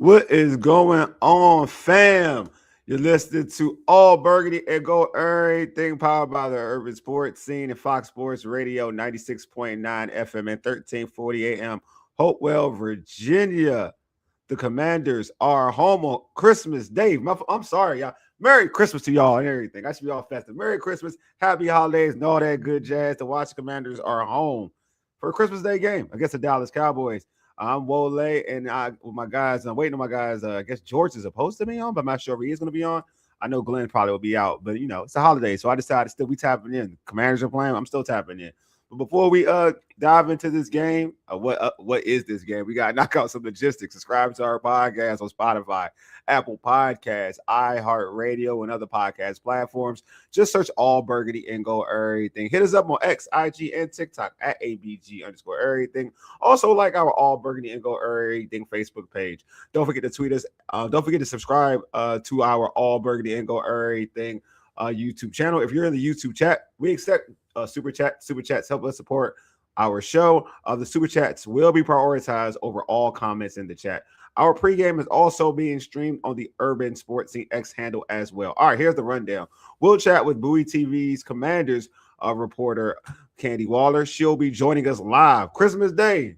What is going on, fam? You're listening to All Burgundy and Go Everything, powered by the Urban Sports Scene and Fox Sports Radio 96.9 FM and 1340 AM, Hopewell, Virginia. The Commanders are home on Christmas Day. I'm sorry, y'all. Merry Christmas to y'all and everything. I should be all festive. Merry Christmas, happy holidays, and all that good jazz. The Washington Commanders are home for a Christmas Day game against the Dallas Cowboys. I'm Wole, and with my guys, I'm waiting on my guys. I guess George is supposed to be on, but I'm not sure if he is going to be on. I know Glenn probably will be out, but it's a holiday, so I decided to still be tapping in. Commanders are playing. I'm still tapping in. But before we dive into this game, what is this game? We got to knock out some logistics. Subscribe to our podcast on Spotify, Apple Podcasts, iHeartRadio, and other podcast platforms. Just search All Burgundy and Go Errything. Hit us up on X, IG, and TikTok at ABG_Errything. Also, like our All Burgundy and Go Errything Facebook page. Don't forget to tweet us. Don't forget to subscribe to our All Burgundy and Go Errything YouTube channel. If you're in the YouTube chat, we accept super chats help us support our show. The super chats will be prioritized over all comments in the chat. Our pregame is also being streamed on the Urban Sports Scene X handle as well. All right, here's the rundown. We'll chat with Bowie TV's Commanders reporter Candi Waller. She'll be joining us live Christmas Day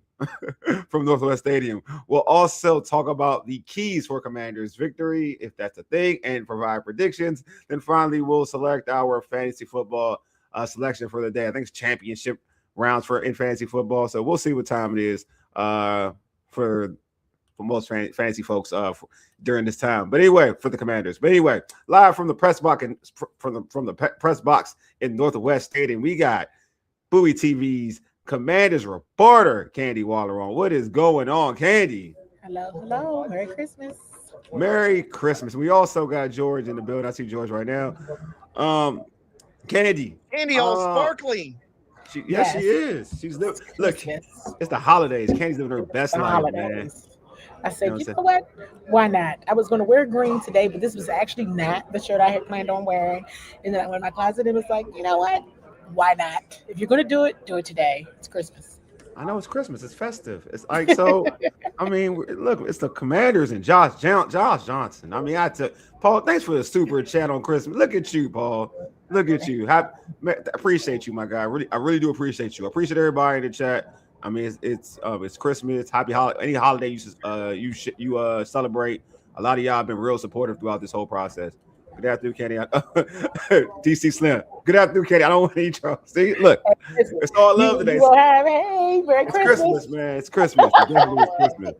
from Northwest Stadium. We'll also talk about the keys for Commanders victory, if that's a thing, and provide predictions. Then finally, we'll select our fantasy football selection for the day. I think it's championship rounds in fantasy football, so we'll see what time it is for most fantasy folks during this time. But anyway, for the Commanders. But anyway, live from the press box from the press box in Northwest Stadium, we got Bowie TV's Commanders reporter Candi Waller on. What is going on, Candi? Hello. Merry Christmas. Merry Christmas. We also got George in the building. I see George right now. Candi all sparkling. She is. She's look. It's the holidays. Candi's living her best life, man. I said, you know what? Why not? I was going to wear green today, but this was actually not the shirt I had planned on wearing. And then I went in my closet and was like, you know what? Why not? If you're going to do it today. It's Christmas. I know it's Christmas. It's festive. It's like, so, I mean, look, it's the Commanders and Josh Johnson. I mean, Paul, thanks for the super chat on Christmas. Look at you, Paul. Look at you. I appreciate you, my guy. I really do appreciate you. I appreciate everybody in the chat. I mean, it's Christmas, happy holiday, any holiday you celebrate. A lot of y'all have been real supportive throughout this whole process. Good afternoon, Candi. DC Slim. Good afternoon, Candi. I don't want to eat y'all. See, look, it's all love today. Merry Christmas, man. It's Christmas. It's Christmas.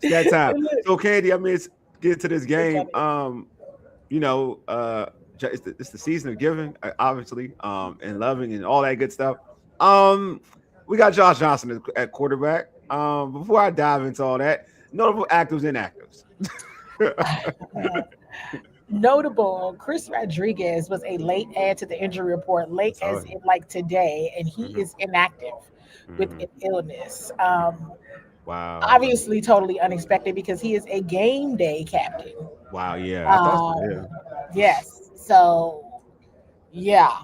It's that time. So, Candi, I mean, let's get to this game. It's the season of giving, obviously, and loving and all that good stuff. We got Josh Johnson at quarterback. Before I dive into all that, notable actives and inactives. Notable, Chris Rodriguez was a late add to the injury report, as in like today, and he is inactive with an illness. Wow. Obviously, totally unexpected because he is a game day captain. Wow, yeah. Yes. So, yeah.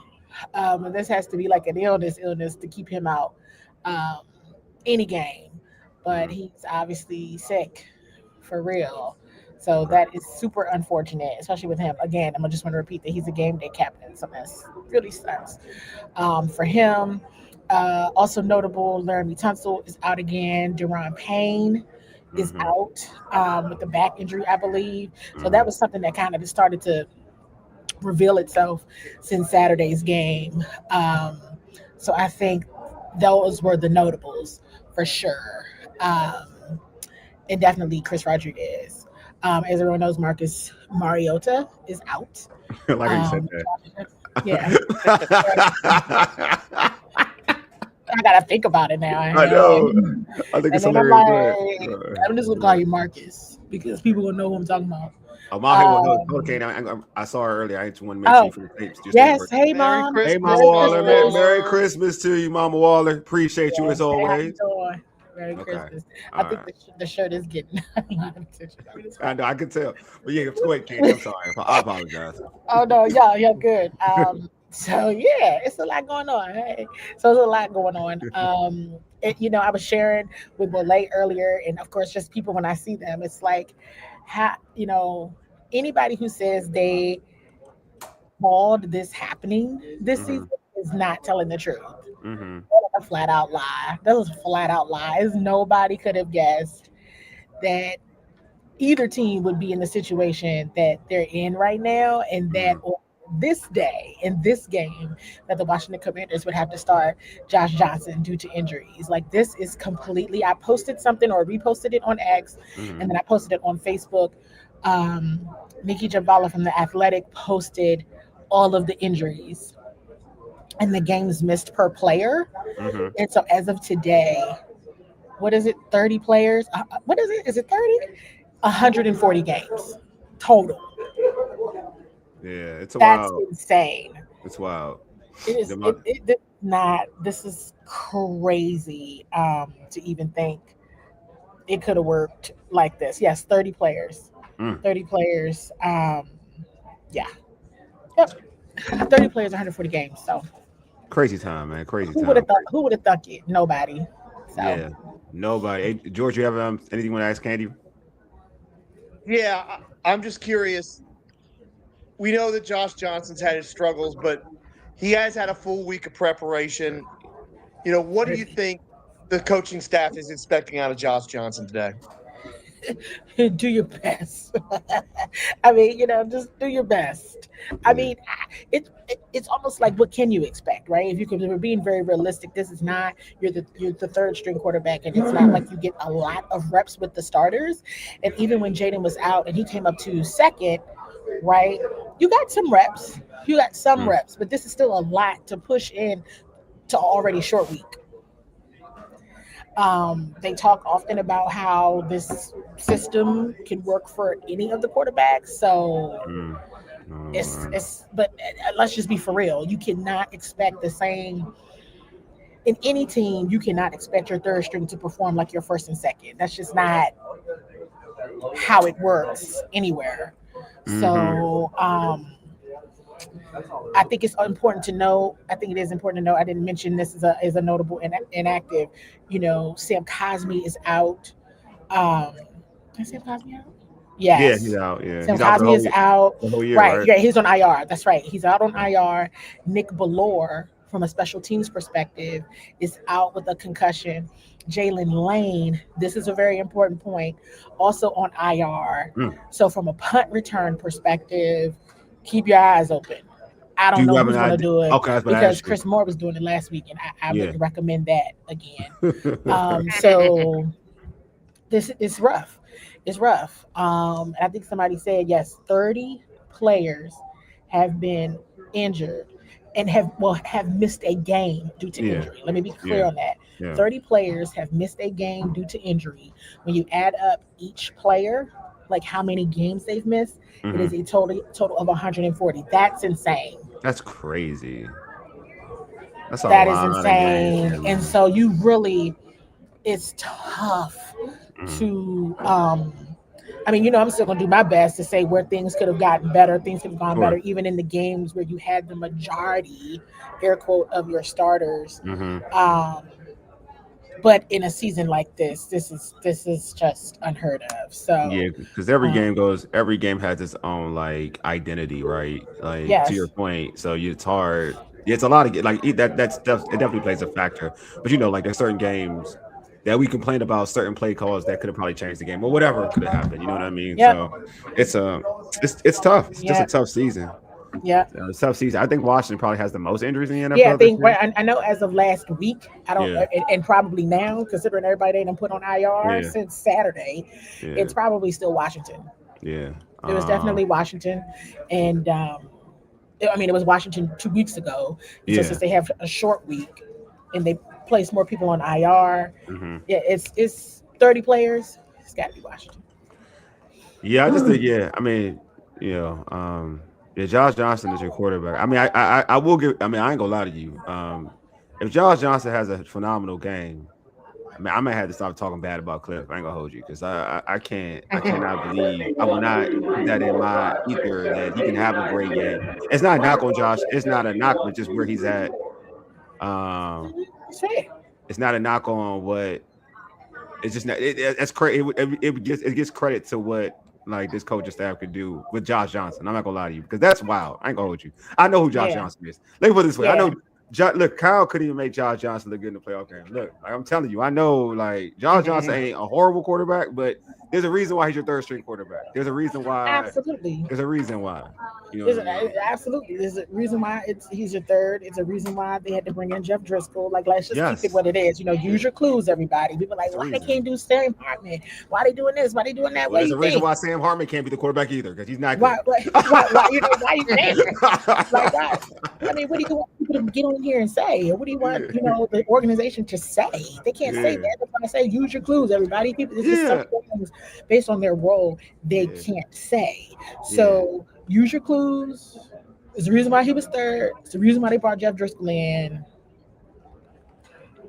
This has to be like an illness to keep him out any game. But he's obviously sick for real. So that is super unfortunate, especially with him. Again, I just want to repeat that he's a game day captain. So that really sucks for him. Also notable, Laramie Tunsil is out again. Deron Payne is out with the back injury, I believe. So that was something that kind of just started to reveal itself since Saturday's game. So I think those were the notables for sure. And definitely Chris Rodriguez. As everyone knows, Marcus Mariota is out. Like you said that. Yeah. I gotta think about it now. I know. I think it's hilarious. I'm just gonna call you Marcus because people will know who I'm talking about. Oh, Mom, okay. I saw her earlier. I just want to make sure for the tapes. Yes, hey, Mom. Hey, Mama Waller. Merry Christmas to you, Mama Waller. Appreciate you as always. Merry Christmas. I think the shirt is getting a lot of attention. I know, I can tell. But yeah, wait, Candi, I'm sorry. I apologize. Oh no, yeah, good. So yeah, it's a lot going on. Hey, so it's a lot going on. I was sharing with Bolay earlier, and of course, just people when I see them, it's like, anybody who says they called this happening this Mm-hmm. season is not telling the truth. Mm-hmm. A flat out lie. That was a flat out lie. Nobody could have guessed that either team would be in the situation that they're in right now, and that Mm-hmm. on this day in this game that the Washington Commanders would have to start Josh Johnson due to injuries. Like this is completely. I posted something or reposted it on X, Mm-hmm. and then I posted it on Facebook. Um, Nikki Jabala from the Athletic posted all of the injuries and the games missed per player. Mm-hmm. And so as of today, what is it? 30 players? What is it? Is it 30? 140 games total. Yeah, it's a That's wild. insane. It's wild. It is. The It not. This is crazy. To even think it could have worked like this. Yes, 30 players. mm, 30 players. Yeah. Yep. 30 players, 140 games. So crazy time, man. Crazy who would time. have thought? Who would have thought it? Nobody. So Yeah. Nobody. Hey, George, you have anything you want to ask Candy? Yeah, I'm just curious. We know that Josh Johnson's had his struggles, but he has had a full week of preparation. What do you think the coaching staff is expecting out of Josh Johnson today? do your best. I mean, just do your best. I Yeah. mean, it's almost like what can you expect, right? If we're being very realistic, this is not you're the third string quarterback, and it's not like you get a lot of reps with the starters. And even when Jaden was out and he came up to second, right? You got some reps. You got some Mm, reps, but this is still a lot to push in to already short week. They talk often about how this system can work for any of the quarterbacks. So mm. Oh, man. but let's just be for real. You cannot expect the same in any team. You cannot expect your third string to perform like your first and second. That's just not how it works anywhere. Mm-hmm. So I think it's important to know. I think it is important to know. I didn't mention this is a notable inactive. Sam Cosmi is out. Is Sam Cosmi out? Yeah, he's Yes. out. Yeah, Sam he's out for Cosmi is out. the whole year, Right. right? Yeah, he's on IR. That's right. He's out on IR. Nick Ballore, from a special teams perspective, is out with a concussion. Jalen Lane, this is a very important point, also on IR. Mm. So from a punt return perspective, keep your eyes open. I Do don't you know have an who's going to idea? do it Okay, I was going to because ask you. Chris Moore was doing it last week, and I Yeah. wouldn't recommend that again. So this is rough. It's rough. I think somebody said yes, 30 players have been injured and have missed a game due to Yeah. injury. Let me be clear Yeah. on that. Yeah. 30 players have missed a game due to injury. When you add up each player, like how many games they've missed, it Mm-hmm. is a total of 140. That's insane. That's crazy. That's a That is lot of games, insane. And man. so you really, it's tough Mm. to I mean, I'm still gonna do my best to say where things could have gotten better, things could have gone better, Sure. even in the games where you had the majority, air quote, of your starters. Mm-hmm. Um, but in a season like this is just unheard of. So Yeah, because um, every game has its own like identity, right? Like to your yes, point, so it's hard. Yeah, it's a lot of like that stuff. It definitely plays a factor. But like there's certain games that we complained about certain play calls that could have probably changed the game or whatever could have happened. You know what I mean? yep, So it's tough. It's just a yep, tough season. yep. It's a tough season. I think Washington probably has the most injuries in the Yeah, I NFL this think year. right. I know as of last week, I don't, Yeah, and probably now, considering everybody they done put on IR yeah, since Saturday, yeah, it's probably still Washington. yeah. It was definitely Washington, and I mean it was Washington 2 weeks ago. And so Yeah. since they have a short week, and they place more people on IR, Hmm. yeah, it's 30 players. It's got to be Washington. Yeah, I just think I mean, you know, yeah, Josh Johnson is your quarterback. I mean, I will give. I mean, I ain't gonna lie to you. If Josh Johnson has a phenomenal game, I mean, I might have to stop talking bad about Cliff. I ain't gonna hold you because I cannot believe I will not put that in my ether that he can have a great game. It's not a knock on Josh. It's not a knock, but just where he's at. It's not a knock on what. It's just not. It's crazy. It gets credit to what like this coaching staff could do with Josh Johnson. I'm not gonna lie to you because that's wild. I ain't gonna hold you. I know who Josh Johnson is. Let me put it this way. I know. Look, Kyle couldn't even make Josh Johnson look good in the playoff game. Look, like I'm telling you, I know like Josh Johnson ain't a horrible quarterback, but there's a reason why he's your third string quarterback. There's a reason why. Absolutely. There's a reason why. You know absolutely. There's a reason why he's your third. It's a reason why they had to bring in Jeff Driscoll. Like, let's just keep it what it is. Use your clues, everybody. People like, why they can't do Sam Hartman? Why they doing this? Why they doing that? Well, there's a reason why Sam Hartman can't be the quarterback either, because he's not good. Why you can't? Like that. I mean, what do you want people to get on here and say? Or what do you want, the organization to say? They can't say that. They're gonna say, use your clues, everybody. People, this is some things based on their role they can't say. So use your clues. It's the reason why he was third. It's the reason why they brought Jeff Driscoll in.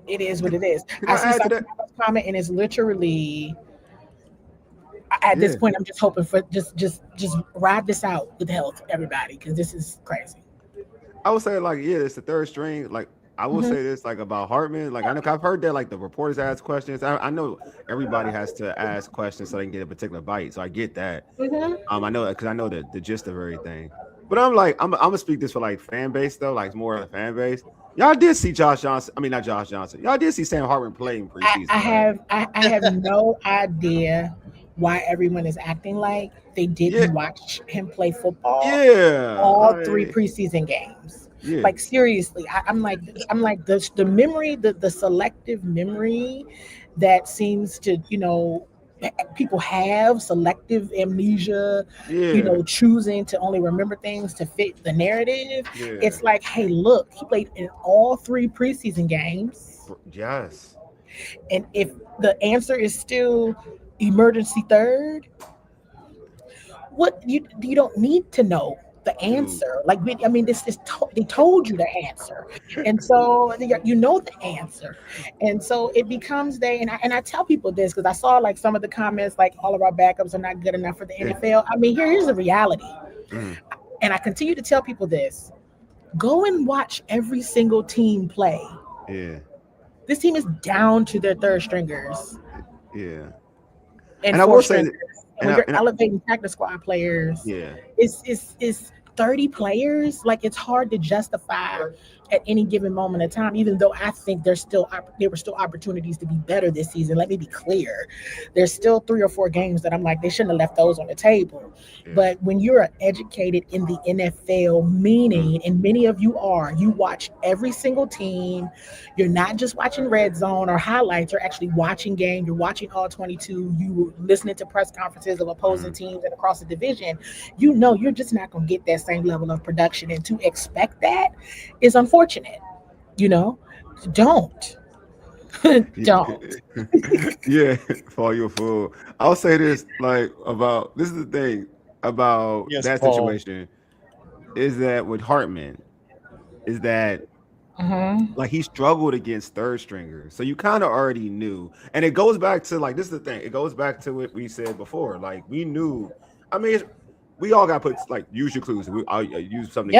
It is what it is. I see some comment, and it's literally at this point. I'm just hoping for just ride this out with health, everybody, because this is crazy. I would say it's the third string. Like I will say this about Hartman. Like I know I've heard that the reporters ask questions. I know everybody has to ask questions so they can get a particular bite. So I get that. I know that because I know the gist of everything. But I'm gonna speak this for fan base though, more of the fan base. Y'all did see Josh Johnson. I mean, not Josh Johnson. Y'all did see Sam Hartman play in preseason. I have no idea why everyone is acting like they didn't watch him play football. All 3 preseason games. Like seriously, I'm like the memory, the selective memory that seems to people have selective amnesia, choosing to only remember things to fit the narrative. It's like, hey, look, he played in all 3 preseason games. Yes. And if the answer is still emergency third, what you don't need to know the answer. This is they told you the answer, and so you know the answer, and so it becomes and I tell people this because I saw some of the comments all of our backups are not good enough for the NFL. I mean, here's the reality, and I continue to tell people this: go and watch every single team play. This team is down to their third stringers. And I will say that, when you're elevating practice squad players, it's 30 players. It's hard to justify at any given moment in time, even though I think there were still opportunities to be better this season. Let me be clear. There's still 3 or 4 games that I'm like, they shouldn't have left those on the table. But when you're educated in the NFL, meaning, and many of you are, you watch every single team. You're not just watching red zone or highlights. You're actually watching games. You're watching all 22. You listening to press conferences of opposing teams and across the division. You're just not going to get that same level of production. And to expect that is unfortunate. Don't. For your fool. I'll say this about this is the thing about that situation is that with Hartman is that he struggled against third stringers, so you kind of already knew, and it goes back to this is the thing. It goes back to what we said before. We knew. I mean, we all got put use your clues. I'll use something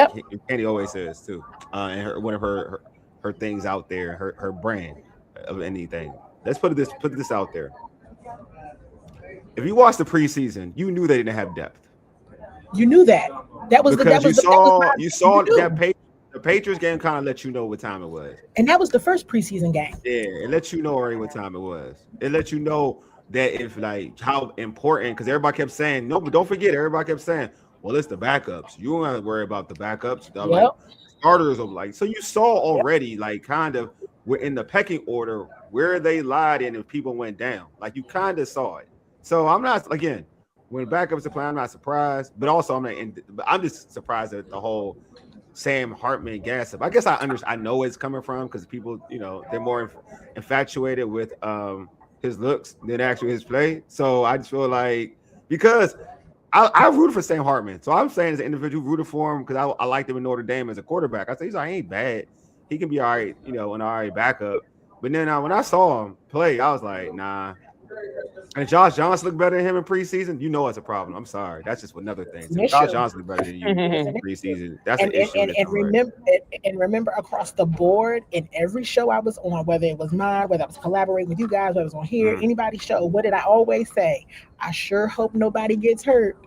Candi always says too, and one of her things out there, her brand of anything. Let's put this out there. If you watched the preseason, you knew they didn't have depth. You knew that. That was because you saw that the Patriots game kind of let you know what time it was, and that was the first preseason game. Yeah, it let you know already what time it was. It let you know that if how important, because everybody kept saying no, but don't forget, everybody kept saying, well, it's the backups. You don't have to worry about the backups. Starters of so you saw already kind of in the pecking order where they lied in if people went down. You kind of saw it. So I'm not when backups are playing, I'm not surprised, but also I'm just surprised at the whole Sam Hartman gas up. I guess I know where it's coming from because people they're more infatuated with his looks than actually his play. So I just feel because I rooted for Sam Hartman. So I'm saying as an individual rooted for him because I liked him in Notre Dame as a quarterback. I say he ain't bad. He can be all right, an all right backup. But then when I saw him play, I was like, nah. And Josh Johnson looked better than him in preseason. You know it's a problem. I'm sorry. That's just another thing. It's an So Josh issue. Johnson looked better than you in preseason. That's an And issue. That's all right. remember across the board in every show I was on, whether it was mine, whether I was collaborating with you guys, whether I was on here, anybody's show, what did I always say? I sure hope nobody gets hurt.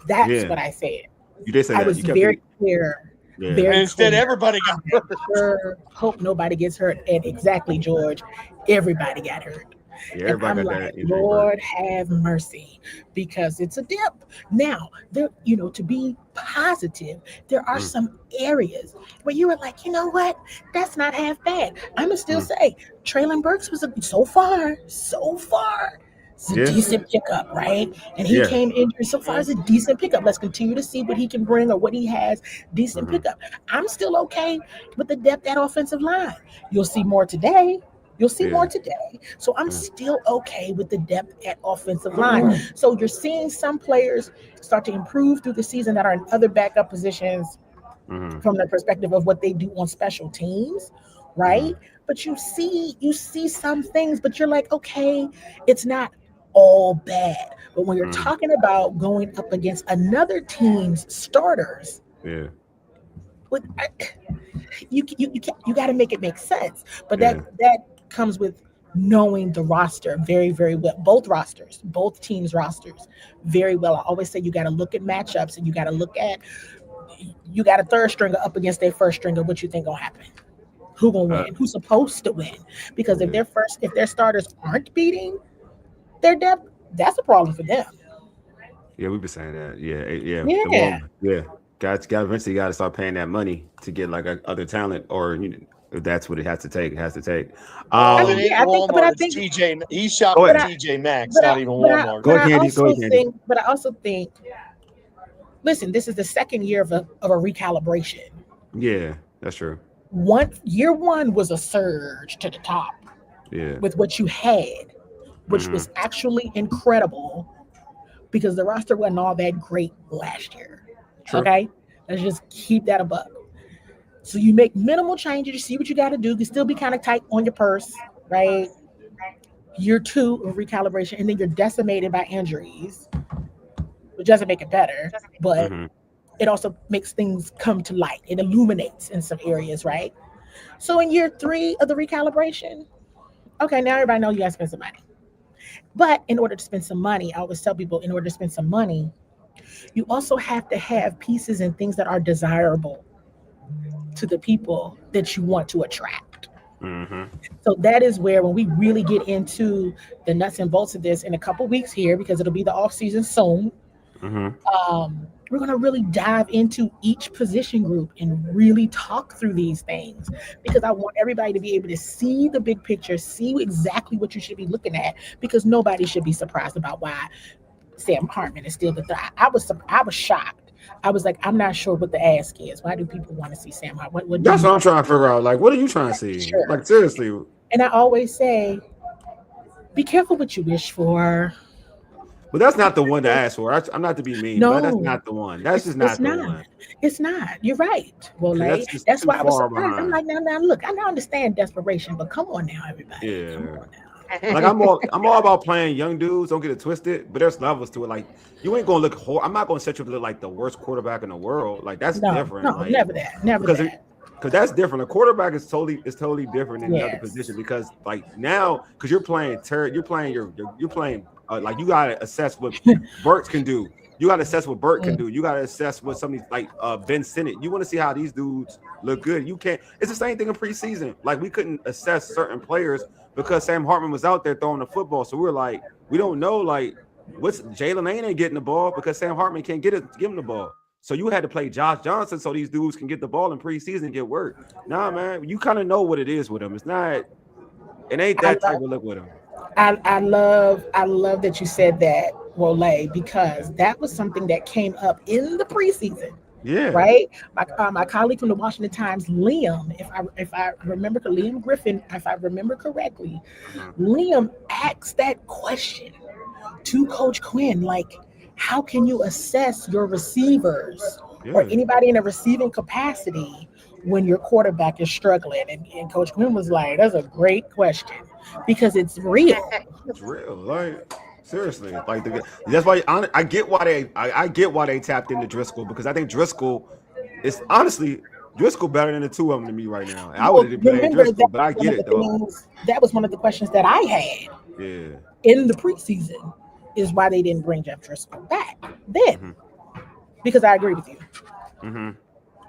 That's what I said. You did say I that. was very clear. Yeah. Very And instead, clear. everybody got hurt. Sure hope nobody gets hurt. And exactly, George, everybody got hurt. Yeah, And I'm like, Lord have mercy, because it's a dip. Now, there, to be positive, there are some areas where you were like, you know what, that's not half bad. I'm gonna still say Traylon Burks was so far, it's a decent pickup, right? And he came injured. So far, it's a decent pickup. Let's continue to see what he can bring or what he has. Decent pickup. I'm still okay with the depth at offensive line. You'll see more today. So I'm still okay with the depth at offensive line. So you're seeing some players start to improve through the season that are in other backup positions from the perspective of what they do on special teams, right? But you see some things, but you're like, okay, it's not all bad. But when you're talking about going up against another team's starters, you got to make it make sense. But that comes with knowing the roster very, very well. Both teams' rosters very well. I always say you got to look at matchups, and you got a third stringer up against their first stringer. What you think gonna happen? Who gonna win? Who's supposed to win? Because if their starters aren't beating their depth, that's a problem for them. Yeah, we've been saying that. Yeah. Got eventually got to start paying that money to get like other talent, or if that's what it has to take. It has to take. I think TJ. He's shopping at TJ Maxx, not even Walmart. Go ahead, Candi. But I also think, listen, this is the second year of a recalibration. Yeah, that's true. Year one was a surge to the top. Yeah. With what you had, which was actually incredible, because the roster wasn't all that great last year. True. Okay, let's just keep that above. So you make minimal changes. You see what you got to do. You can still be kind of tight on your purse, right? Year two of recalibration, and then you're decimated by injuries, which doesn't make it better, but it also makes things come to light. It illuminates in some areas, right? So in year three of the recalibration, okay, now everybody knows you got to spend some money. But in order to spend some money, I always tell people, in order to spend some money, you also have to have pieces and things that are desirable to the people that you want to attract. So that is where, when we really get into the nuts and bolts of this in a couple weeks here, because it'll be the off season soon, we're going to really dive into each position group and really talk through these things, because I want everybody to be able to see the big picture, see exactly what you should be looking at, because nobody should be surprised about why Sam Hartman is still the third. I was shocked. I was like, I'm not sure what the ask is. Why do people want to see Sam Hartman? That's what I'm trying to figure out. Like, what are you trying to see? Sure. Like, seriously. And I always say, be careful what you wish for. But that's not the one to ask for. I'm not to be mean, but that's not the one. That's just not the one. It's not. You're right. Well, that's why I was surprised. I'm like, now look, I now understand desperation, but come on now, everybody. Yeah. Come on now. Like, I'm all about playing young dudes. Don't get it twisted, but there's levels to it. Like, you ain't gonna look. I'm not gonna set you up to look like the worst quarterback in the world. Like, that's different. No, like, never that. Because that's different. A quarterback is totally different in another position. Because like now, because you're playing like, you gotta assess what Burks can do. You gotta assess what Burt can do. You gotta assess what somebody like Ben Sinnott. You want to see how these dudes look good. You can't. It's the same thing in preseason. Like, we couldn't assess certain players because Sam Hartman was out there throwing the football. So we're like, we don't know, like, what's Jalen ain't getting the ball because Sam Hartman can't give him the ball. So you had to play Josh Johnson so these dudes can get the ball in preseason and get work. Nah, man, you kind of know what it is with him. It ain't that type of look with him. I love that you said that, Wole, because that was something that came up in the preseason. Yeah. Right. My colleague from the Washington Times, Liam, if I remember, Liam Griffin, if I remember correctly, Liam asked that question to Coach Quinn, like, how can you assess your receivers or anybody in a receiving capacity when your quarterback is struggling? And Coach Quinn was like, that's a great question because it's real. It's real. Like seriously, like that's why I get why I get why they tapped into Driscoll, because I think Driscoll is honestly Driscoll better than the two of them to me right now. And I would Well, have played remember Driscoll, that but I one get of the it though. things that was one of the questions that I had Yeah. in the preseason is why they didn't bring Jeff Driscoll back then. Because I agree with you.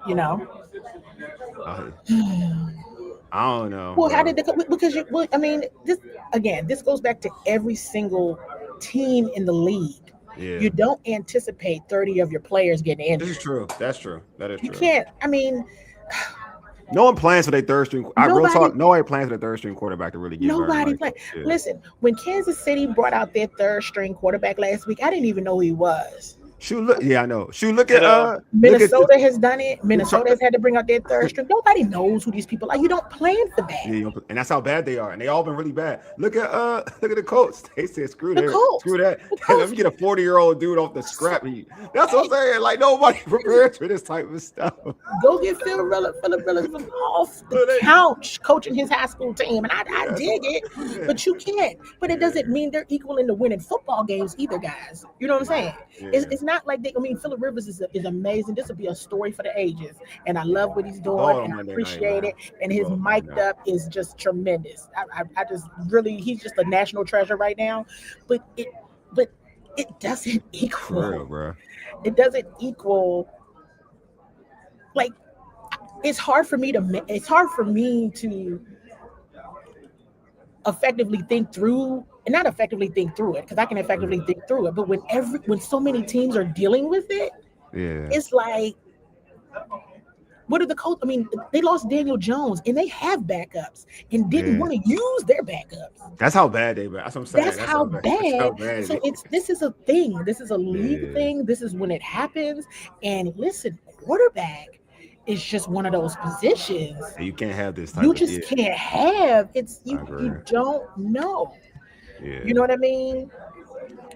You know, I don't know. well, how bro. did because you? Well, I mean, this goes back to every single team in the league. Yeah. You don't anticipate 30 of your players getting This is injured. true. That's true. That is You true. can't. I mean, No one plans for their third string. I real nobody, talk. Nobody plans for their third string quarterback to really get very nobody like. play. Yeah. Listen, when Kansas City brought out their third string quarterback last week, I didn't even know who he was. Shoot, look. Yeah, I know. Shoot, look at Ditto. look at Minnesota has done it. the Minnesota has had to bring out their third string. Nobody knows who these people are. You don't plan for that. Yeah, and that's how bad they are, and they all been really bad. Look at the Colts. They said screw The that, Colts. screw that. The Hey, let Colts. me get a 40-year-old dude off the scrap heap. That's what I'm saying. Like nobody prepared for this type of stuff. Go get Philip Rivers from off the couch coaching his high school team. And I dig it, but you can't. But it doesn't mean they're equal in the winning football games either, guys. You know what I'm saying? Yeah. It's not like I mean, Philip Rivers is amazing. This will be a story for the ages. And I love what he's doing, Oh, and I Monday appreciate night, it. And his mic'd up is just tremendous. I just really, he's just a national treasure right now. But it doesn't equal. For real, bro. It doesn't equal. Like, it's hard for me to effectively think through, and not effectively think through it, because I can effectively think through it, but when so many teams are dealing with it, Yeah. it's like, what are the coach? I mean, they lost Daniel Jones, and they have backups, and didn't want to use their backups. That's how bad they were. That's what I'm saying. That's how bad. So this is a thing. This is a league thing. This is when it happens. And listen, quarterback is just one of those positions. You can't have this type You of just can't have. It's you don't know. Yeah. You know what I mean?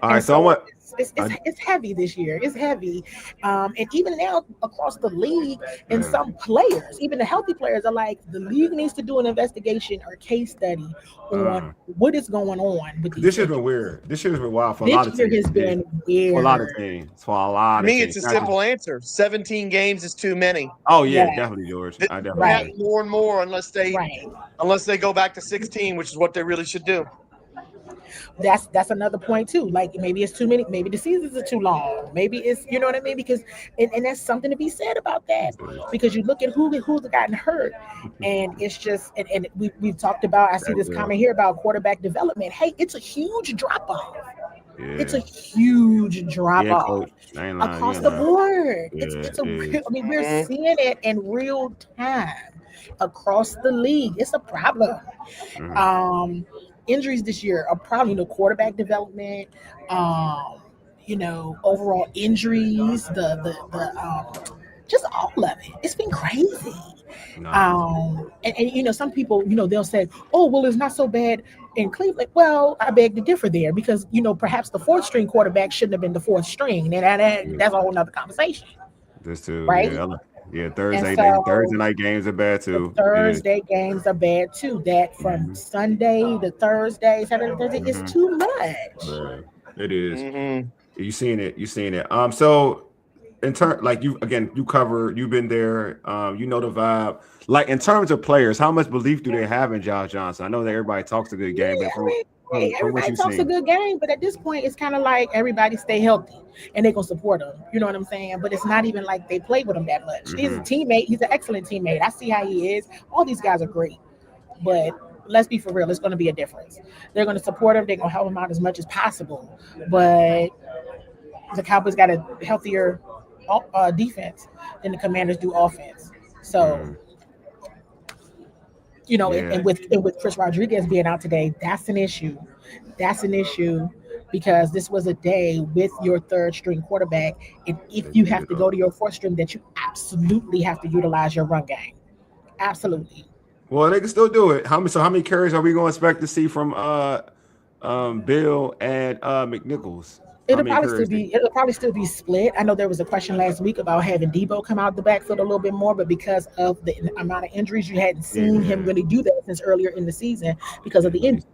All right, so I want it's heavy this year. It's heavy, and even now across the league, and some players, even the healthy players, are like, the league needs to do an investigation or case study on what is going on with these. This year's been weird. This year's been wild for a lot of teams. This year has been weird for a lot of teams. For a lot of Me, teams. it's a simple answer. 17 games is too many. Oh yeah, definitely, George. I definitely Right. More and more unless they go back to 16, which is what they really should do. That's another point too. Like, maybe it's too many, maybe the seasons are too long, maybe it's, you know what I mean, because and that's something to be said about that, because you look at who's gotten hurt, and it's just, and we've talked about, I see this comment here about quarterback development. Hey, it's a huge drop off. It's a huge drop off across the board. It's a real, I mean, we're seeing it in real time across the league. It's a problem. Injuries this year are probably quarterback development, overall injuries, the just all of it. It's been crazy. And some people, they'll say, oh, well, it's not so bad in Cleveland. Well, I beg to differ there, because perhaps the fourth string quarterback shouldn't have been the fourth string, and that's a whole nother conversation. This too, right? Yeah, Thursday night games are bad too. Thursday games are bad too. That from Sunday to Thursday, Saturday to Thursday, is too much. It is. You seeing it. So in turn, like you've been there. You know the vibe. Like, in terms of players, how much belief do they have in Josh Johnson? I know that everybody talks a good game, but everybody talks a good game, but at this point, it's kind of like everybody stay healthy and they're gonna support him. You know what I'm saying? But it's not even like they play with him that much. He's a teammate. He's an excellent teammate. I see how he is. All these guys are great, but let's be for real. It's going to be a difference. They're going to support him. They're going to help him out as much as possible. But the Cowboys got a healthier defense than the Commanders do offense. So. And with Chris Rodriguez being out today, that's an issue. That's an issue, because this was a day with your third string quarterback, and if you have to go to your fourth string, that you absolutely have to utilize your run game. Absolutely. Well, they can still do it. How many carries are we going to expect to see from Bill and McNichols? How many carries? It'll probably still be split. I know there was a question last week about having Debo come out the backfield a little bit more, but because of the amount of injuries, you hadn't seen him really do that since earlier in the season because of the injuries.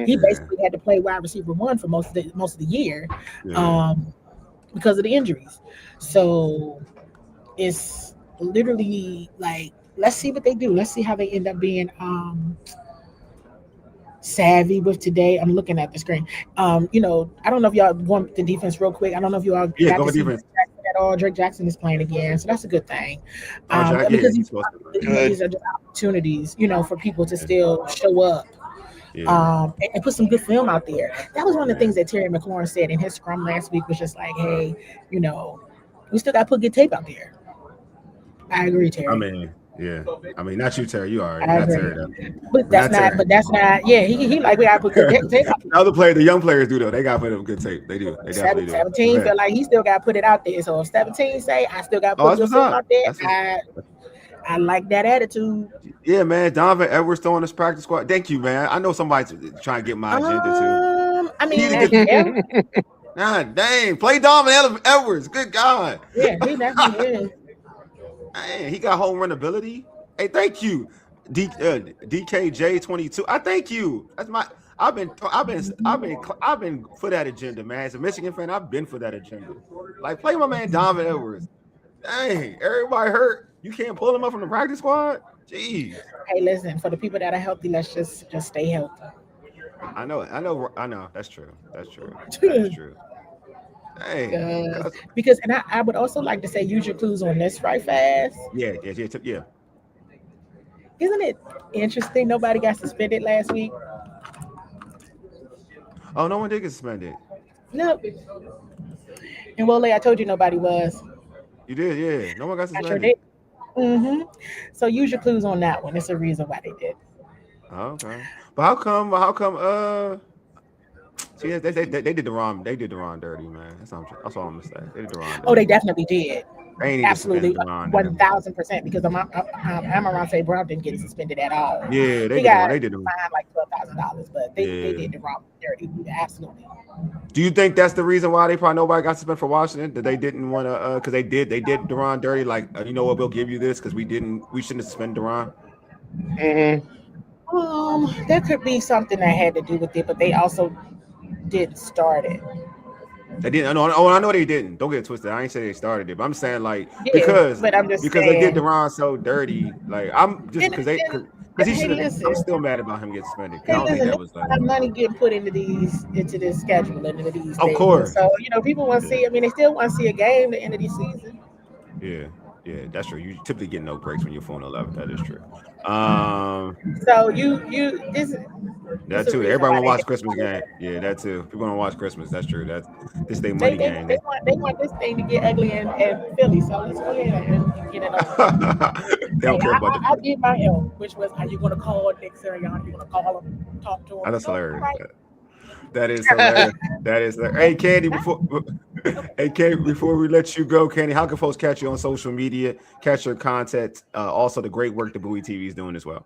He basically had to play wide receiver one for most of the year, because of the injuries. So it's literally like, let's see what they do. Let's see how they end up being savvy with today. I'm looking at the screen. I don't know if y'all want the defense real quick. I don't know if you all got go to with see defense. Drake Jackson at all. Drake Jackson is playing again, so that's a good thing. Jack, Because he's supposed to. these are just opportunities, for people to still show up. And put some good film out there. That was one of the things that Terry McLaurin said in his scrum last week, was just like, hey, we still got to put good tape out there. I agree, Terry. I mean, not you, Terry. You already I not agree. Terry though. But that's not. Yeah, he like, we got to put good tape out there. The other players, the young players do though. They got to put up good tape. They do. They definitely do. 17 feel like he still got to put it out there. So if 17 say, I still got to put good film out there, I like that attitude. Yeah, man. Donovan Edwards throwing this practice squad. Thank you, man. I know somebody's trying to get my agenda too. I mean, God dang, play Donovan Edwards. Good God. Yeah, he definitely is. Man, he got home run ability. Hey, thank you, DKJ22. I thank you. That's my. I've been for that agenda, man. As a Michigan fan, I've been for that agenda. Like, play my man Donovan Edwards. Dang, everybody hurt. You can't pull him up from the practice squad? Jeez. Hey, listen, for the people that are healthy, let's just stay healthy. I know. That's true. That's true. Hey. Because, and I would also like to say, use your clues on this right fast. Yeah. Isn't it interesting nobody got suspended last week? Oh, no one did get suspended. No. And Wole, I told you nobody was. You did, yeah. No one got suspended. I sure did. So use your clues on that one. It's a reason why they did. Okay. But how come see, they did the wrong dirty, man. That's all I'm gonna say. They did the wrong dirty. Oh, they definitely did. Absolutely, 1,000%, because Amon Brown didn't get suspended at all. Yeah, they did fined like $12,000, but they did the wrong dirty. Absolutely. Do you think that's the reason why nobody got suspended for Washington? That they didn't want to, because they did Deron dirty. Like, you know what, we'll give you this because we shouldn't have suspended Deron. There could be something that had to do with it, but they also did start it. They didn't. I know they didn't. Don't get it twisted. I ain't say they started it, but I'm saying because they did Deron so dirty. Like, I'm just because he should. I'm still mad about him getting suspended. I don't think that was money getting put into this schedule, into these. Of course. So people want to see. I mean, they still want to see a game at the end of the season. Yeah, that's true. You typically get no breaks when you're 4-11. That is true. So that too. Everybody want to watch Christmas game. Yeah, that too. People want to watch Christmas. That's true. This day money game. They want this thing to get ugly in Philly. So let's go ahead and get it over. They don't care about I did my L, which was, are you going to call Nick Sirianni? You going to call him, talk to him? That's hilarious. Right? That is hilarious. That is hilarious. Hey, Candi, before we let you go, Candi, how can folks catch you on social media, catch your content, also the great work that Bowie TV is doing as well?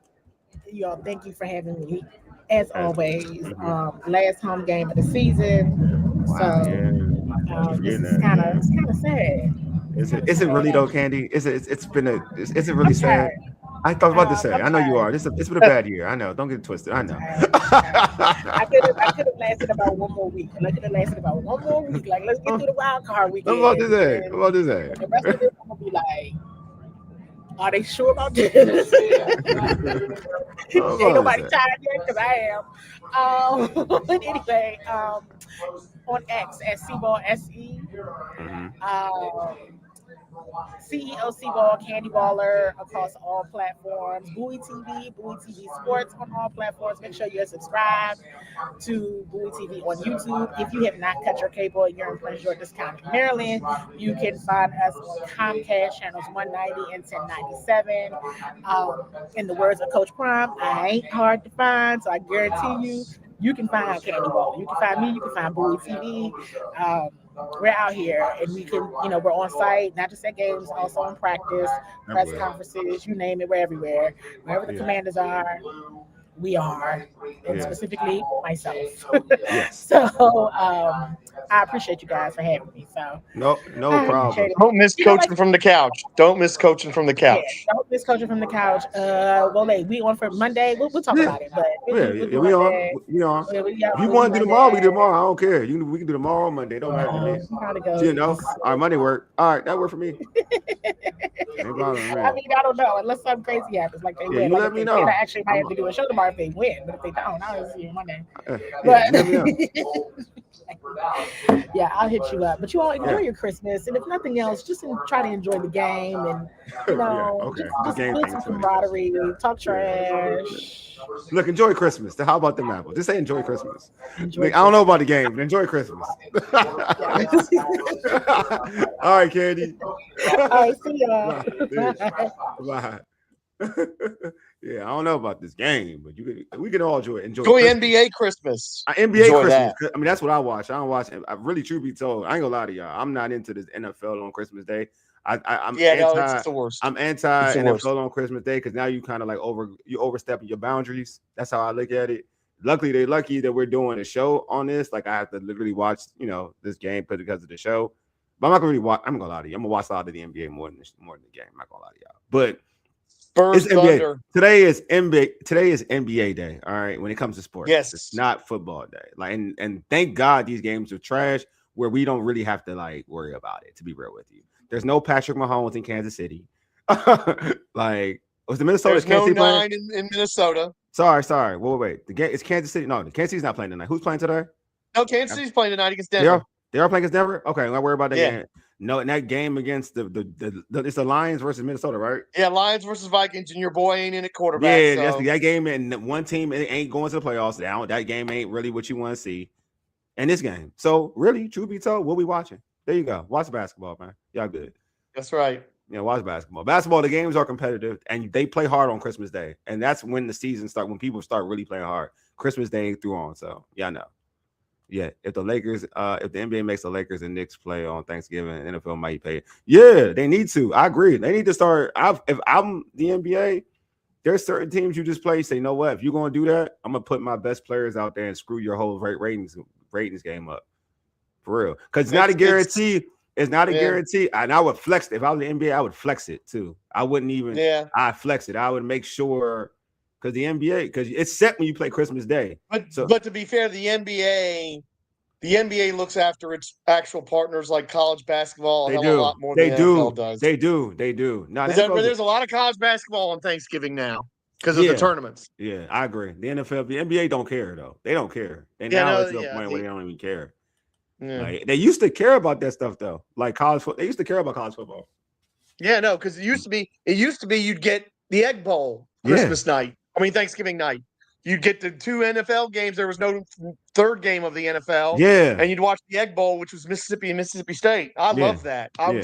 Y'all, thank you for having me. As always, last home game of the season. Wow, so this is kind of sad. Is it really though, Candi? Is it really sad? I thought about to say. I know you are. It's been a bad year. I know. Don't get it twisted. I know. I could have lasted about one more week. Like, let's get through the wild card weekend. What about this? The rest of it, I'm gonna be like, are they sure about this? Ain't nobody tired yet, because I am. But anyway, on X at CWall SE. CEO CWall, Candi Waller across all platforms. Bowie TV Sports on all platforms. Make sure you're subscribed to Bowie TV on YouTube. If you have not cut your cable and you're in Prince George's County, Maryland, you can find us on Comcast channels 190 and 1097. In the words of Coach Prime, I ain't hard to find, so I guarantee you can find Candi Waller. You can find me. You can find Bowie TV. We're out here, and we can, we're on site, not just at games, also in practice, press conferences, you name it, we're everywhere. Wherever the Commanders are, We are, and Yeah. specifically myself. Yes. So I appreciate you guys for having me. So No I appreciate problem. it. Don't miss You know, like coaching from the couch. Don't miss coaching from the yeah, couch. don't miss coaching from the couch. Well, hey, we on for Monday. We'll talk Yeah. about it, but Yeah, we'll yeah, do we on. Monday. We on. If you We'll do want to do tomorrow, we do Monday. tomorrow. I don't care. We can do tomorrow or Monday. It don't matter to me. How to You goes. know, all right, Monday work. All right, that work for me. Ain't bothering I me. mean, I don't know unless something crazy happens, like they Yeah, win. you Like let if me they win, I know. actually might have to do a show tomorrow if they win. But if they don't, I'll see you Monday. Yeah, But you let me know. yeah, I'll hit you up. But you all enjoy Yeah. your Christmas, and if nothing else, just try to enjoy the game, and Yeah, okay. The just game build thing some is funny. camaraderie, talk Yeah. trash. Look, enjoy Christmas. How about them apples? Just say enjoy Christmas. Enjoy Look, I don't know Christmas. about the game, but enjoy Christmas. All right, Candy. All right, see y'all. Bye. Peace. Bye. Yeah, I don't know about this game, but we can all enjoy Enjoy Christmas. NBA Christmas. NBA Enjoy Christmas. that. I mean, that's what I watch. I don't watch. I really, truth be told, I ain't gonna lie to y'all. I'm not into this NFL on Christmas Day. I'm Yeah, no, anti. it's the worst. I'm anti It's the worst. NFL on Christmas Day because now you kind of like overstepping your boundaries. That's how I look at it. Luckily, they're lucky that we're doing a show on this. Like I have to literally watch, this game because of the show. But I'm not gonna really watch. I'm gonna lie to you. I'm gonna watch a lot of the NBA more than the game. I'm not gonna lie to y'all. But Spurs it's NBA. Thunder. Today is NBA. Today is NBA day. All right. When it comes to sports, Yes. it's not football day. Like, and thank God these games are trash where we don't really have to like worry about it. To be real with you, there's no Patrick Mahomes in Kansas City. Like, was the Minnesota There's Kansas no City playing? 9 in Minnesota. Sorry. Wait. The game it's Kansas City. No, the Kansas City's not playing tonight. Who's playing today? No, Kansas City's playing tonight against Denver. They are playing against Denver. Okay, I'm not worried about that Yeah. game. No, in that game against the it's the Lions versus Minnesota, right? Yeah, Lions versus Vikings, and your boy ain't in at quarterback. Yeah, so. that game, and one team ain't going to the playoffs. That game ain't really what you want to see in this game. So, really, truth be told, what we watching? There you go. Watch basketball, man. Y'all good. That's right. Yeah, watch basketball. Basketball, the games are competitive, and they play hard on Christmas Day. And that's when the season starts, when people start really playing hard. Christmas Day ain't through on, so y'all know. Yeah, if the NBA makes the Lakers and Knicks play on Thanksgiving, NFL might pay. Yeah, they need to. I agree. They need to start. If I'm the NBA, there's certain teams you just play. Say, you know what? If you're gonna do that, I'm gonna put my best players out there and screw your whole ratings game up for real. Because it's not a guarantee. It's not a guarantee. And I would flex it. If I was the NBA, I would flex it too. I wouldn't even. Yeah. I flex it. I would make sure. Because the NBA, because it's set when you play Christmas Day. But to be fair, the NBA looks after its actual partners like college basketball a lot more than the NFL does. They do. Now, there's a lot of college basketball on Thanksgiving now because of the tournaments. Yeah, I agree. The NBA don't care though. They don't care. And Yeah, now no, it's to a yeah, point where they don't even care. Yeah. Like, they used to care about that stuff though. Like college football. They used to care about college football. Yeah, no, because it used to be you'd get the Egg Bowl Christmas night. Thanksgiving night. You'd get the 2 NFL games. There was no third game of the NFL. Yeah. And you'd watch the Egg Bowl, which was Mississippi and Mississippi State. I love that. I'd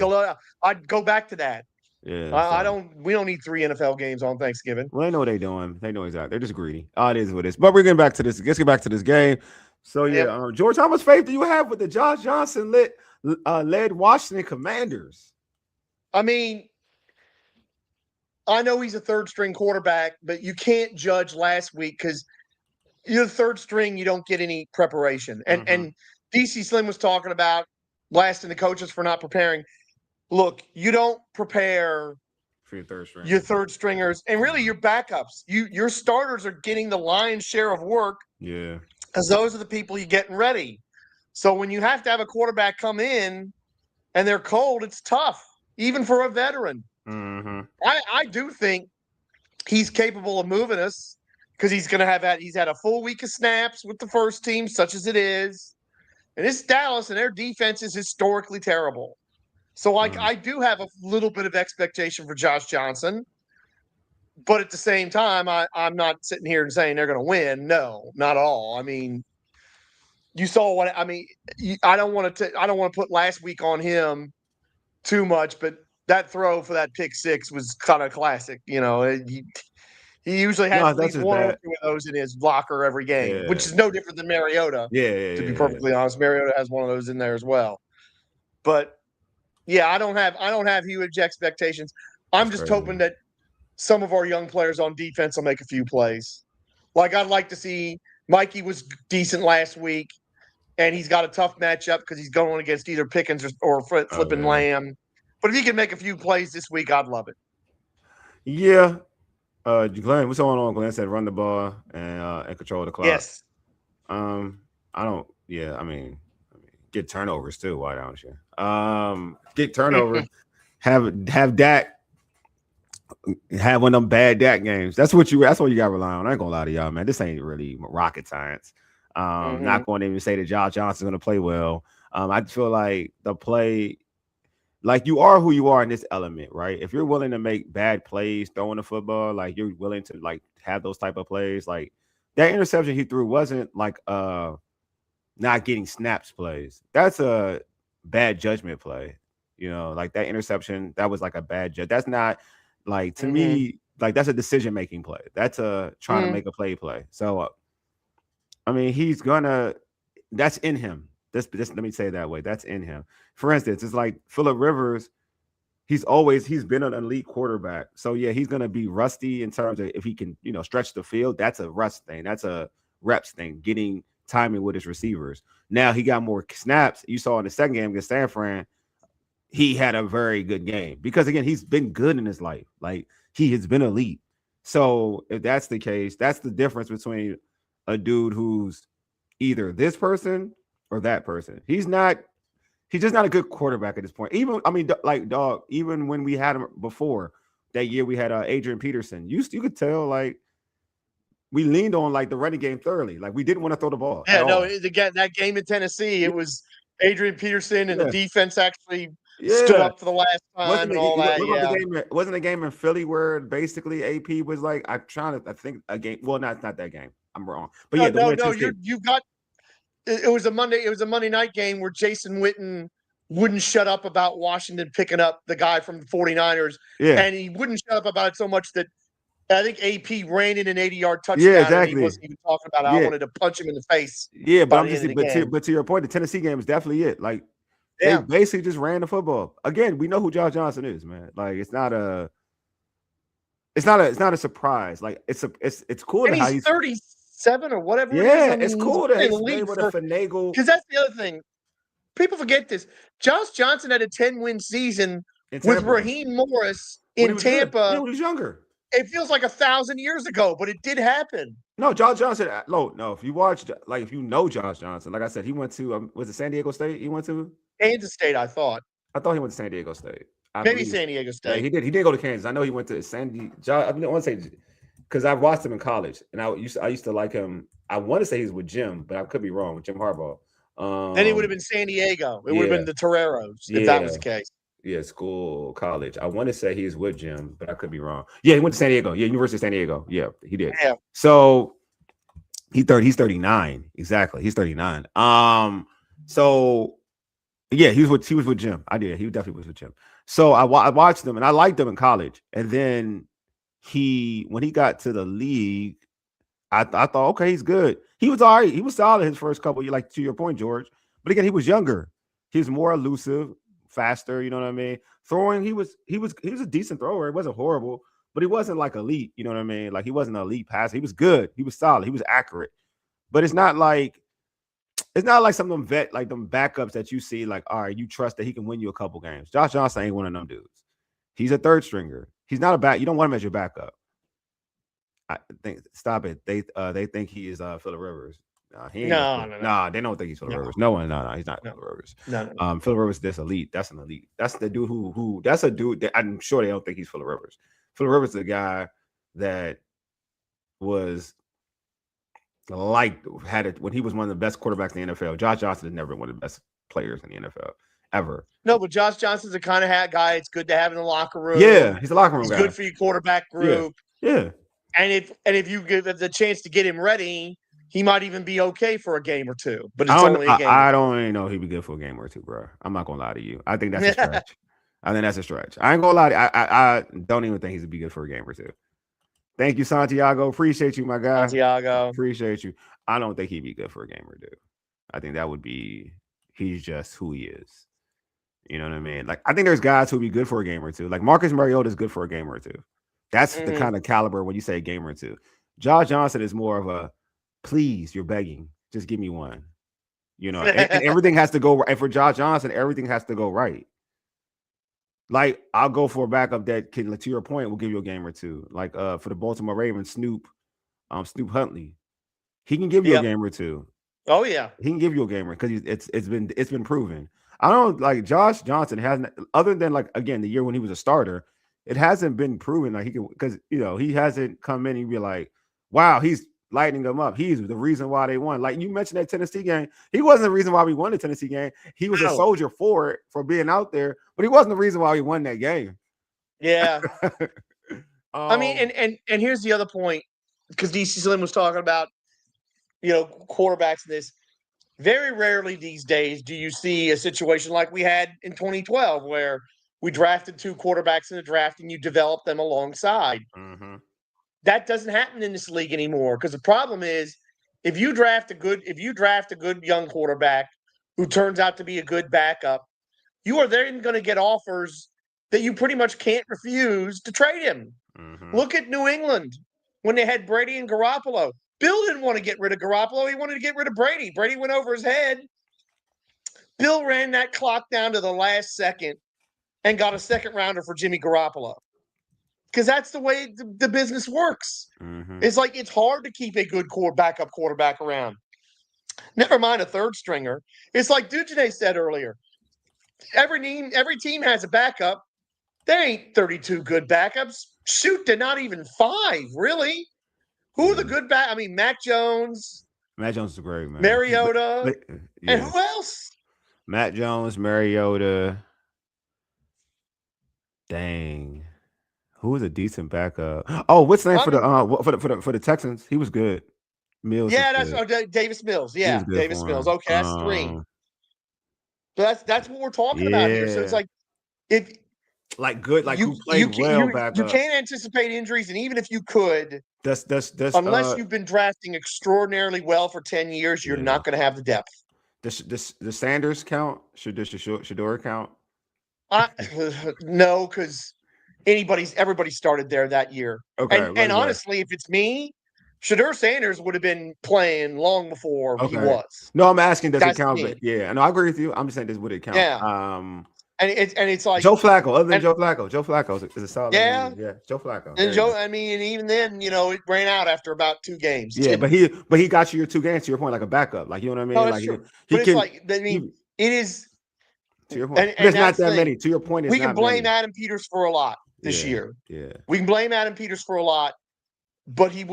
go back to that. Yeah. We don't need 3 NFL games on Thanksgiving. Well, they know what they're doing. They know exactly. They're just greedy. It is what it is. But we're getting back to this. Let's get back to this game. So yeah, George, how much faith do you have with the Josh Johnson led Washington Commanders? I know he's a third-string quarterback, but you can't judge last week because you're the third string. You don't get any preparation. And DC Slim was talking about blasting the coaches for not preparing. Look, you don't prepare for your third stringers, and really your backups. Your starters are getting the lion's share of work. Yeah, because those are the people you're getting ready. So when you have to have a quarterback come in and they're cold, it's tough, even for a veteran. Mm-hmm. I do think he's capable of moving us because he's had a full week of snaps with the first team, such as it is. And it's Dallas, and their defense is historically terrible. So I do have a little bit of expectation for Josh Johnson. But at the same time, I'm not sitting here and saying they're going to win. No, not at all. You saw what I don't want to put last week on him too much, but that throw for that pick six was kind of classic. He usually has at least one or two of those in his blocker every game, which is no different than Mariota. To be perfectly honest, Mariota has one of those in there as well. But yeah, I don't have huge expectations. I'm just hoping that some of our young players on defense will make a few plays. Like I'd like to see Mikey was decent last week, and he's got a tough matchup because he's going against either Pickens or flipping Lamb. But if he can make a few plays this week, I'd love it. Yeah. Glenn, what's going on? Glenn said run the ball and control the clock. Yes. I don't. Yeah, I mean, get turnovers too. Why don't you? Get turnovers. have Dak have one of them bad Dak games. That's what you got to rely on. I ain't gonna lie to y'all, man. This ain't really rocket science. Not going to even say that Josh Johnson's gonna play well. I feel like the play, like you are who you are in this element, right? If you're willing to make bad plays throwing the football, like you're willing to like have those type of plays, like that interception he threw wasn't like not getting snaps plays. That's a bad judgment play. You know, like that interception, that was like a bad judge. That's not like to me, like that's a decision-making play. That's a trying to make a play. So I mean, that's in him. This let me say it that way. That's in him. For instance, it's like Phillip Rivers, he's been an elite quarterback. So yeah, he's gonna be rusty in terms of if he can, stretch the field. That's a rust thing. That's a reps thing, getting timing with his receivers. Now he got more snaps. You saw in the second game against San Fran, he had a very good game because again, he's been good in his life. Like he has been elite. So if that's the case, that's the difference between a dude who's either this person or that person. He's just not a good quarterback at this point. Even even when we had him before that year, we had Adrian Peterson. You could tell like we leaned on like the running game thoroughly. Like we didn't want to throw the ball. Yeah, no, again, that game in Tennessee, it was Adrian Peterson and the defense actually stood up for the last time Wasn't a game in Philly where basically AP was like, I think a game. Well, not that game. I'm wrong. But you've got it was a Monday night game where Jason Witten wouldn't shut up about Washington picking up the guy from the 49ers. Yeah. And he wouldn't shut up about it so much that I think AP ran in an 80-yard touchdown. Yeah, exactly. And he wasn't even talking about it. I wanted to punch him in the face. Yeah, but to your point, the Tennessee game is definitely it. Like they basically just ran the football. Again, we know who Josh Johnson is, man. Like it's not a surprise. Like it's cool. And he's 37 or whatever. Yeah, it's cool that he's able to finagle. Because that's the other thing. People forget this. Josh Johnson had a 10-win season with Raheem Morris in Tampa. Yeah, when he was younger. It feels like 1,000 years ago, but it did happen. No, Josh Johnson. No. If you watched, like, if you know Josh Johnson, like I said, he went to was it San Diego State? He went to Kansas State. I thought he went to San Diego State. Maybe San Diego State. Yeah, he did. He didn't go to Kansas. I know he went to San Diego. I want to say because I watched him in college, and I used to like him. I want to say he's with Jim, but I could be wrong with Jim Harbaugh. Then he would have been San Diego. It would have been the Toreros if that was the case. Yeah, school, college. I want to say he's with Jim, but I could be wrong. Yeah, he went to San Diego. Yeah, University of San Diego. Yeah, he did. Yeah. So he's 39. Exactly. He's 39. So yeah, he was with Jim. I did. He definitely was with Jim. So I watched him and I liked him in college. And then when he got to the league, I thought, okay, he's good. He was all right. He was solid his first couple years, like to your point, George. But again, he was younger. He was more elusive, faster. You know what I mean? Throwing, he was a decent thrower. It wasn't horrible, but he wasn't like elite. You know what I mean? Like he wasn't an elite passer. He was good. He was solid. He was accurate. But it's not like some of them like them backups that you see, like, all right, you trust that he can win you a couple games. Josh Johnson ain't one of them dudes. He's a third stringer. He's not a back. You don't want him as your backup. I think stop it. They think he is Phillip Rivers. No, they don't think he's Phillip Rivers. No, he's not Phillip Rivers. No. Phillip Rivers is this elite. That's an elite. That's the dude who that's a dude that I'm sure they don't think he's Phillip Rivers. Phillip Rivers is a guy that was had it when he was one of the best quarterbacks in the NFL. Josh Johnson has never been one of the best players in the NFL ever. No, but Josh Johnson's the kind of guy it's good to have in the locker room. Yeah, he's a locker room guy. He's good for your quarterback group. Yeah. And if you give the chance to get him ready, he might even be okay for a game or two. But it's only a game. I don't even know he'd be good for a game or two, bro. I'm not gonna lie to you. I think that's a stretch. I ain't gonna lie to you. I don't even think he's be good for a game or two. Thank you, Santiago. Appreciate you, my guy. Santiago. Appreciate you. I don't think he'd be good for a game or two. I think that would be he's just who he is. You know what I mean? Like I think there's guys who'd be good for a game or two. Like Marcus Mariota is good for a game or two. That's the kind of caliber when you say a game or two. Josh Johnson is more of a please, you're begging, just give me one. And everything has to go right. And for Josh Johnson, everything has to go right. Like, I'll go for a backup that can, to your point, will give you a game or two. Like for the Baltimore Ravens, Snoop Huntley, he can give you a game or two. Oh yeah, he can give you a game because it's been proven. I don't like Josh Johnson hasn't, other than like again the year when he was a starter, it hasn't been proven like he can, because he hasn't come in and be like, wow, he's lighting them up. He's the reason why they won. Like you mentioned that Tennessee game, he wasn't the reason why we won the Tennessee game. He was a soldier for it, for being out there, but he wasn't the reason why we won that game. Yeah. I mean, and here's the other point, because DC Slim was talking about, quarterbacks in this. Very rarely these days do you see a situation like we had in 2012 where we drafted 2 quarterbacks in the draft and you develop them alongside. Mm-hmm. That doesn't happen in this league anymore, because the problem is if you draft a good young quarterback who turns out to be a good backup, you are then going to get offers that you pretty much can't refuse to trade him. Mm-hmm. Look at New England when they had Brady and Garoppolo. Bill didn't want to get rid of Garoppolo. He wanted to get rid of Brady. Brady went over his head. Bill ran that clock down to the last second and got a second rounder for Jimmy Garoppolo. Because that's the way the business works. Mm-hmm. It's like it's hard to keep a good backup quarterback around. Never mind a third stringer. It's like Dujane said earlier. Every team has a backup. There ain't 32 good backups. Shoot, they're not even 5, really. Who are the good back? I mean, Mac Jones. Mac Jones is great, man. Mariota. And who else? Mac Jones, Mariota. Dang. Who was a decent backup? Oh, what's the name for the Texans? He was good. Mills. Yeah, that's Davis Mills. Yeah, Davis Mills. Okay, that's 3. So that's what we're talking about here. So it's like if who played well back you can't anticipate injuries, and even if you could, that's unless you've been drafting extraordinarily well for 10 years, you're not going to have the depth. The Sanders count? Should Shador count? No, because everybody started there that year. Okay, and honestly, if it's me, Shador Sanders would have been playing long before he was. No, I'm asking, does it count? But yeah, no, I agree with you. I'm just saying, would it count? Yeah. And it's like Joe Flacco. Other than Joe Flacco is a solid. Yeah, Joe Flacco. And Joe, I mean, even then, it ran out after about 2 games. Yeah, but he got you your 2 games, to your point, like a backup. Like, you know what I mean? No, that's true. It is. To your point, there's not that many. To your point, we can blame Adam Peters for a lot this year. Yeah, we can blame Adam Peters for a lot, but he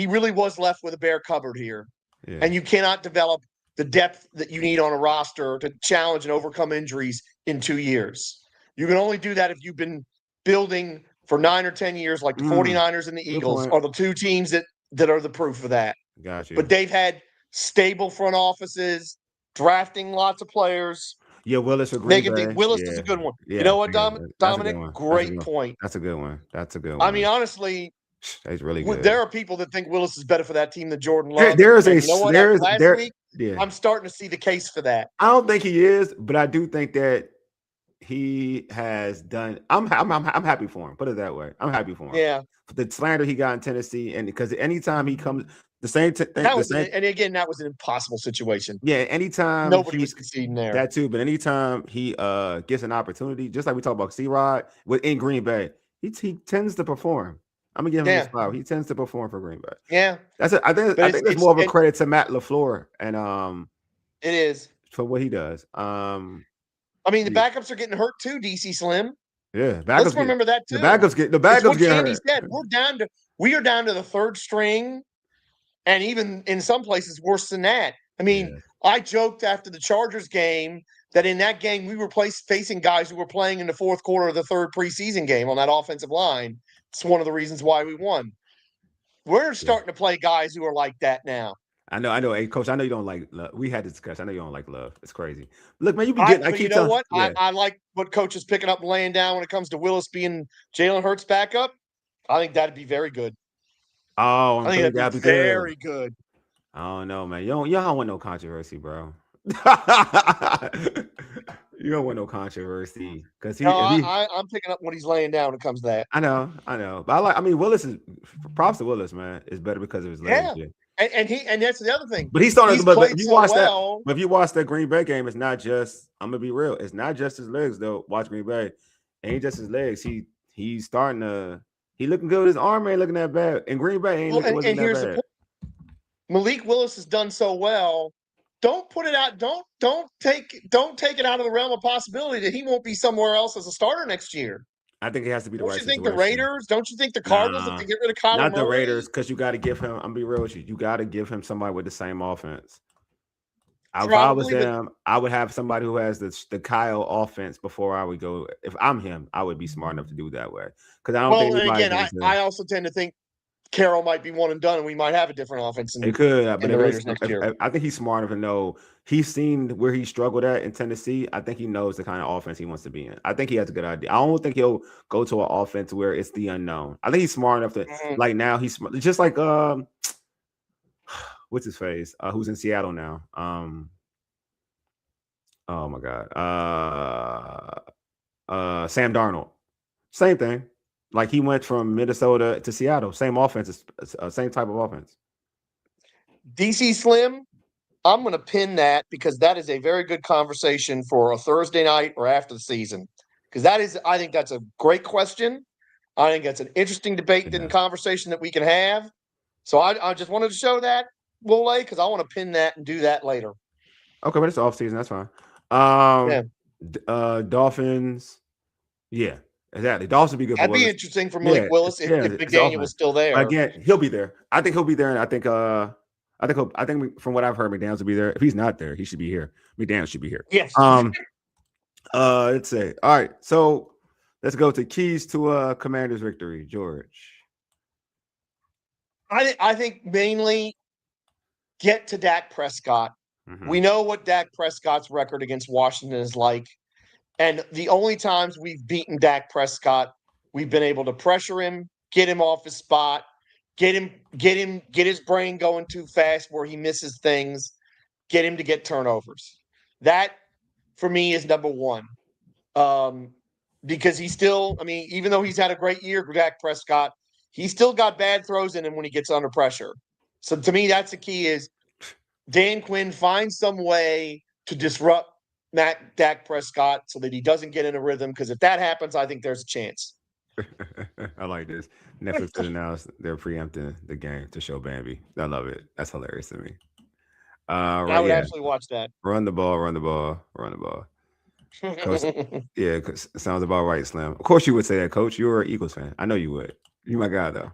really was left with a bare cupboard here, and you cannot develop the depth that you need on a roster to challenge and overcome injuries in 2 years. You can only do that if you've been building for 9 or 10 years, like the 49ers and the Eagles are the 2 teams that are the proof of that. Gotcha. But they've had stable front offices, drafting lots of players. Yeah, Willis agreed. Willis is a good one. Yeah, you know what, Dominic? Great point. That's a good one. I mean, honestly, that's really good. There are people that think Willis is better for that team than Jordan Love. I'm starting to see the case for that. I don't think he is, but I do think that he has done. I'm happy for him. Put it that way. I'm happy for him. Yeah. For the slander he got in Tennessee, and because anytime he comes, the same thing. And again, that was an impossible situation. Yeah. Anytime nobody was conceding there. That too. But anytime he gets an opportunity, just like we talk about C-Rod in Green Bay, he tends to perform. I'm gonna give him a spot. He tends to perform for Green Bay. Yeah. That's it. I think it's more of a credit to Matt LaFleur and it is for what he does. I mean, the backups are getting hurt too, DC Slim. Yeah, let's remember that too. The backups get Candi hurt. Said we are down to the 3rd string, and even in some places worse than that. I mean, I joked after the Chargers game that in that game we were facing guys who were playing in the 4th quarter of the 3rd preseason game on that offensive line. It's one of the reasons why we won. We're starting to play guys who are like that now. I know. Hey, Coach, I know you don't like Love. We had this discussion. I know you don't like Love. It's crazy. Look, man, you be getting. You know what? Yeah. I like what Coach is picking up and laying down when it comes to Willis being Jalen Hurts backup. I think that'd be very good. Oh, I think that'd be very good. I don't know, man. You don't want no controversy, bro. You don't want no controversy because No, I'm picking up what he's laying down when it comes to that. I know. But I mean, Willis is props to Willis, man. It's better because of his legs. Yeah. And that's the other thing. But he's starting. He's But played if you so watch well. that, but if you watch that Green Bay game, it's not just. I'm gonna be real. It's not just his legs though. Watch Green Bay, ain't just his legs. He's starting to. He looking good. His arm ain't looking that bad. And Green Bay ain't looking And here's that the bad. point. Malik Willis has done so well. Don't put it out. Don't take it out of the realm of possibility that he won't be somewhere else as a starter next year. I think it has to be the Don't right you think situation. the Raiders? Don't you think the Cardinals if they get rid of Kyler Not Murray? the Raiders, because you got to give him. I'm be real with you. You got to give him somebody with the same offense. If I was them, I would have somebody who has the Kyle offense before I would go. If I'm him, I would be smart enough to do it that way. Because I don't think anybody. Well, again, I also tend to think Carroll might be one and done, and we might have a different offense. It could, but the Raiders next year. I think he's smart enough to know he's seen where he struggled at in Tennessee. I think he knows the kind of offense he wants to be in. I think he has a good idea. I don't think he'll go to an offense where it's the unknown. I think he's smart enough to like now. He's just like what's his face? Who's in Seattle now? Oh my God. Sam Darnold. Same thing. Like he went from Minnesota to Seattle. Same offense, same type of offense. DC Slim, I'm going to pin that because that is a very good conversation for a Thursday night or after the season. Because I think that's a great question. I think that's an interesting debate and conversation that we can have. So I just wanted to show that, Will, because I want to pin that and do that later. Okay, but it's off season. That's fine. Dolphins. Yeah, exactly. Dolphins would be good. That'd be interesting for Malik Willis if McDaniel was still there. Again, he'll be there. I think he'll be there, and I think from what I've heard, McDaniels will be there. If he's not there, he should be here. McDaniels should be here. Yes. Let's say. All right, so let's go to keys to a Commanders victory, George. I think mainly get to Dak Prescott. Mm-hmm. We know what Dak Prescott's record against Washington is like. And the only times we've beaten Dak Prescott, we've been able to pressure him, get him off his spot, get his brain going too fast where he misses things, get him to get turnovers. That, for me, is number one. Because he's still, even though he's had a great year for Dak Prescott, he's still got bad throws in him when he gets under pressure. So to me, that's the key is Dan Quinn finds some way to disrupt Dak Prescott so that he doesn't get in a rhythm. Because if that happens, I think there's a chance. I like this. Netflix announced they're preempting the game to show Bambi. I love it. That's hilarious to me. I would actually watch that. Run the ball. Coach, yeah, sounds about right, Slim. Of course you would say that, Coach. You're an Eagles fan. I know you would. You my guy, though.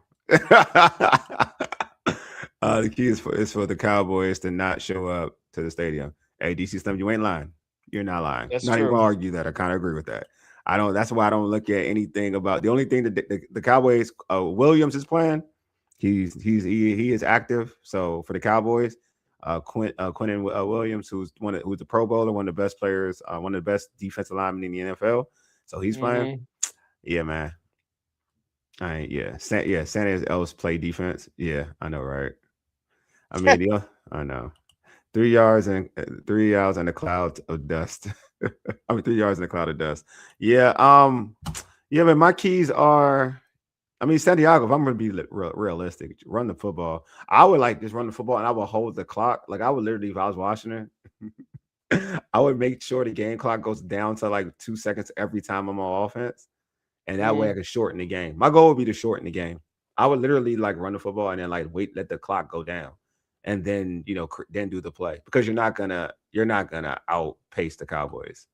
The key is for the Cowboys to not show up to the stadium. Hey, DC Slim, you ain't lying. You're not lying. That's not true. Even gonna argue that. I kind of agree with that. That's why I don't look at anything about the only thing that the Cowboys. Williams is playing. He is active. So for the Cowboys, Quentin Williams, who's a Pro Bowler, one of the best players, one of the best defensive linemen in the NFL. So he's playing. Yeah, man. Santa else play defense. Yeah, I know, right? I mean, I know. 3 yards and 3 yards in a cloud of dust. 3 yards in a cloud of dust. Yeah. Man. My keys are. Santiago. If I'm going to be realistic, run the football. I would just run the football, and I would hold the clock. Like I would literally, if I was Washington, I would make sure the game clock goes down to 2 seconds every time I'm on offense. And that way I could shorten the game. My goal would be to shorten the game. I would literally run the football and then wait, let the clock go down. And then, then do the play because you're not gonna outpace the Cowboys.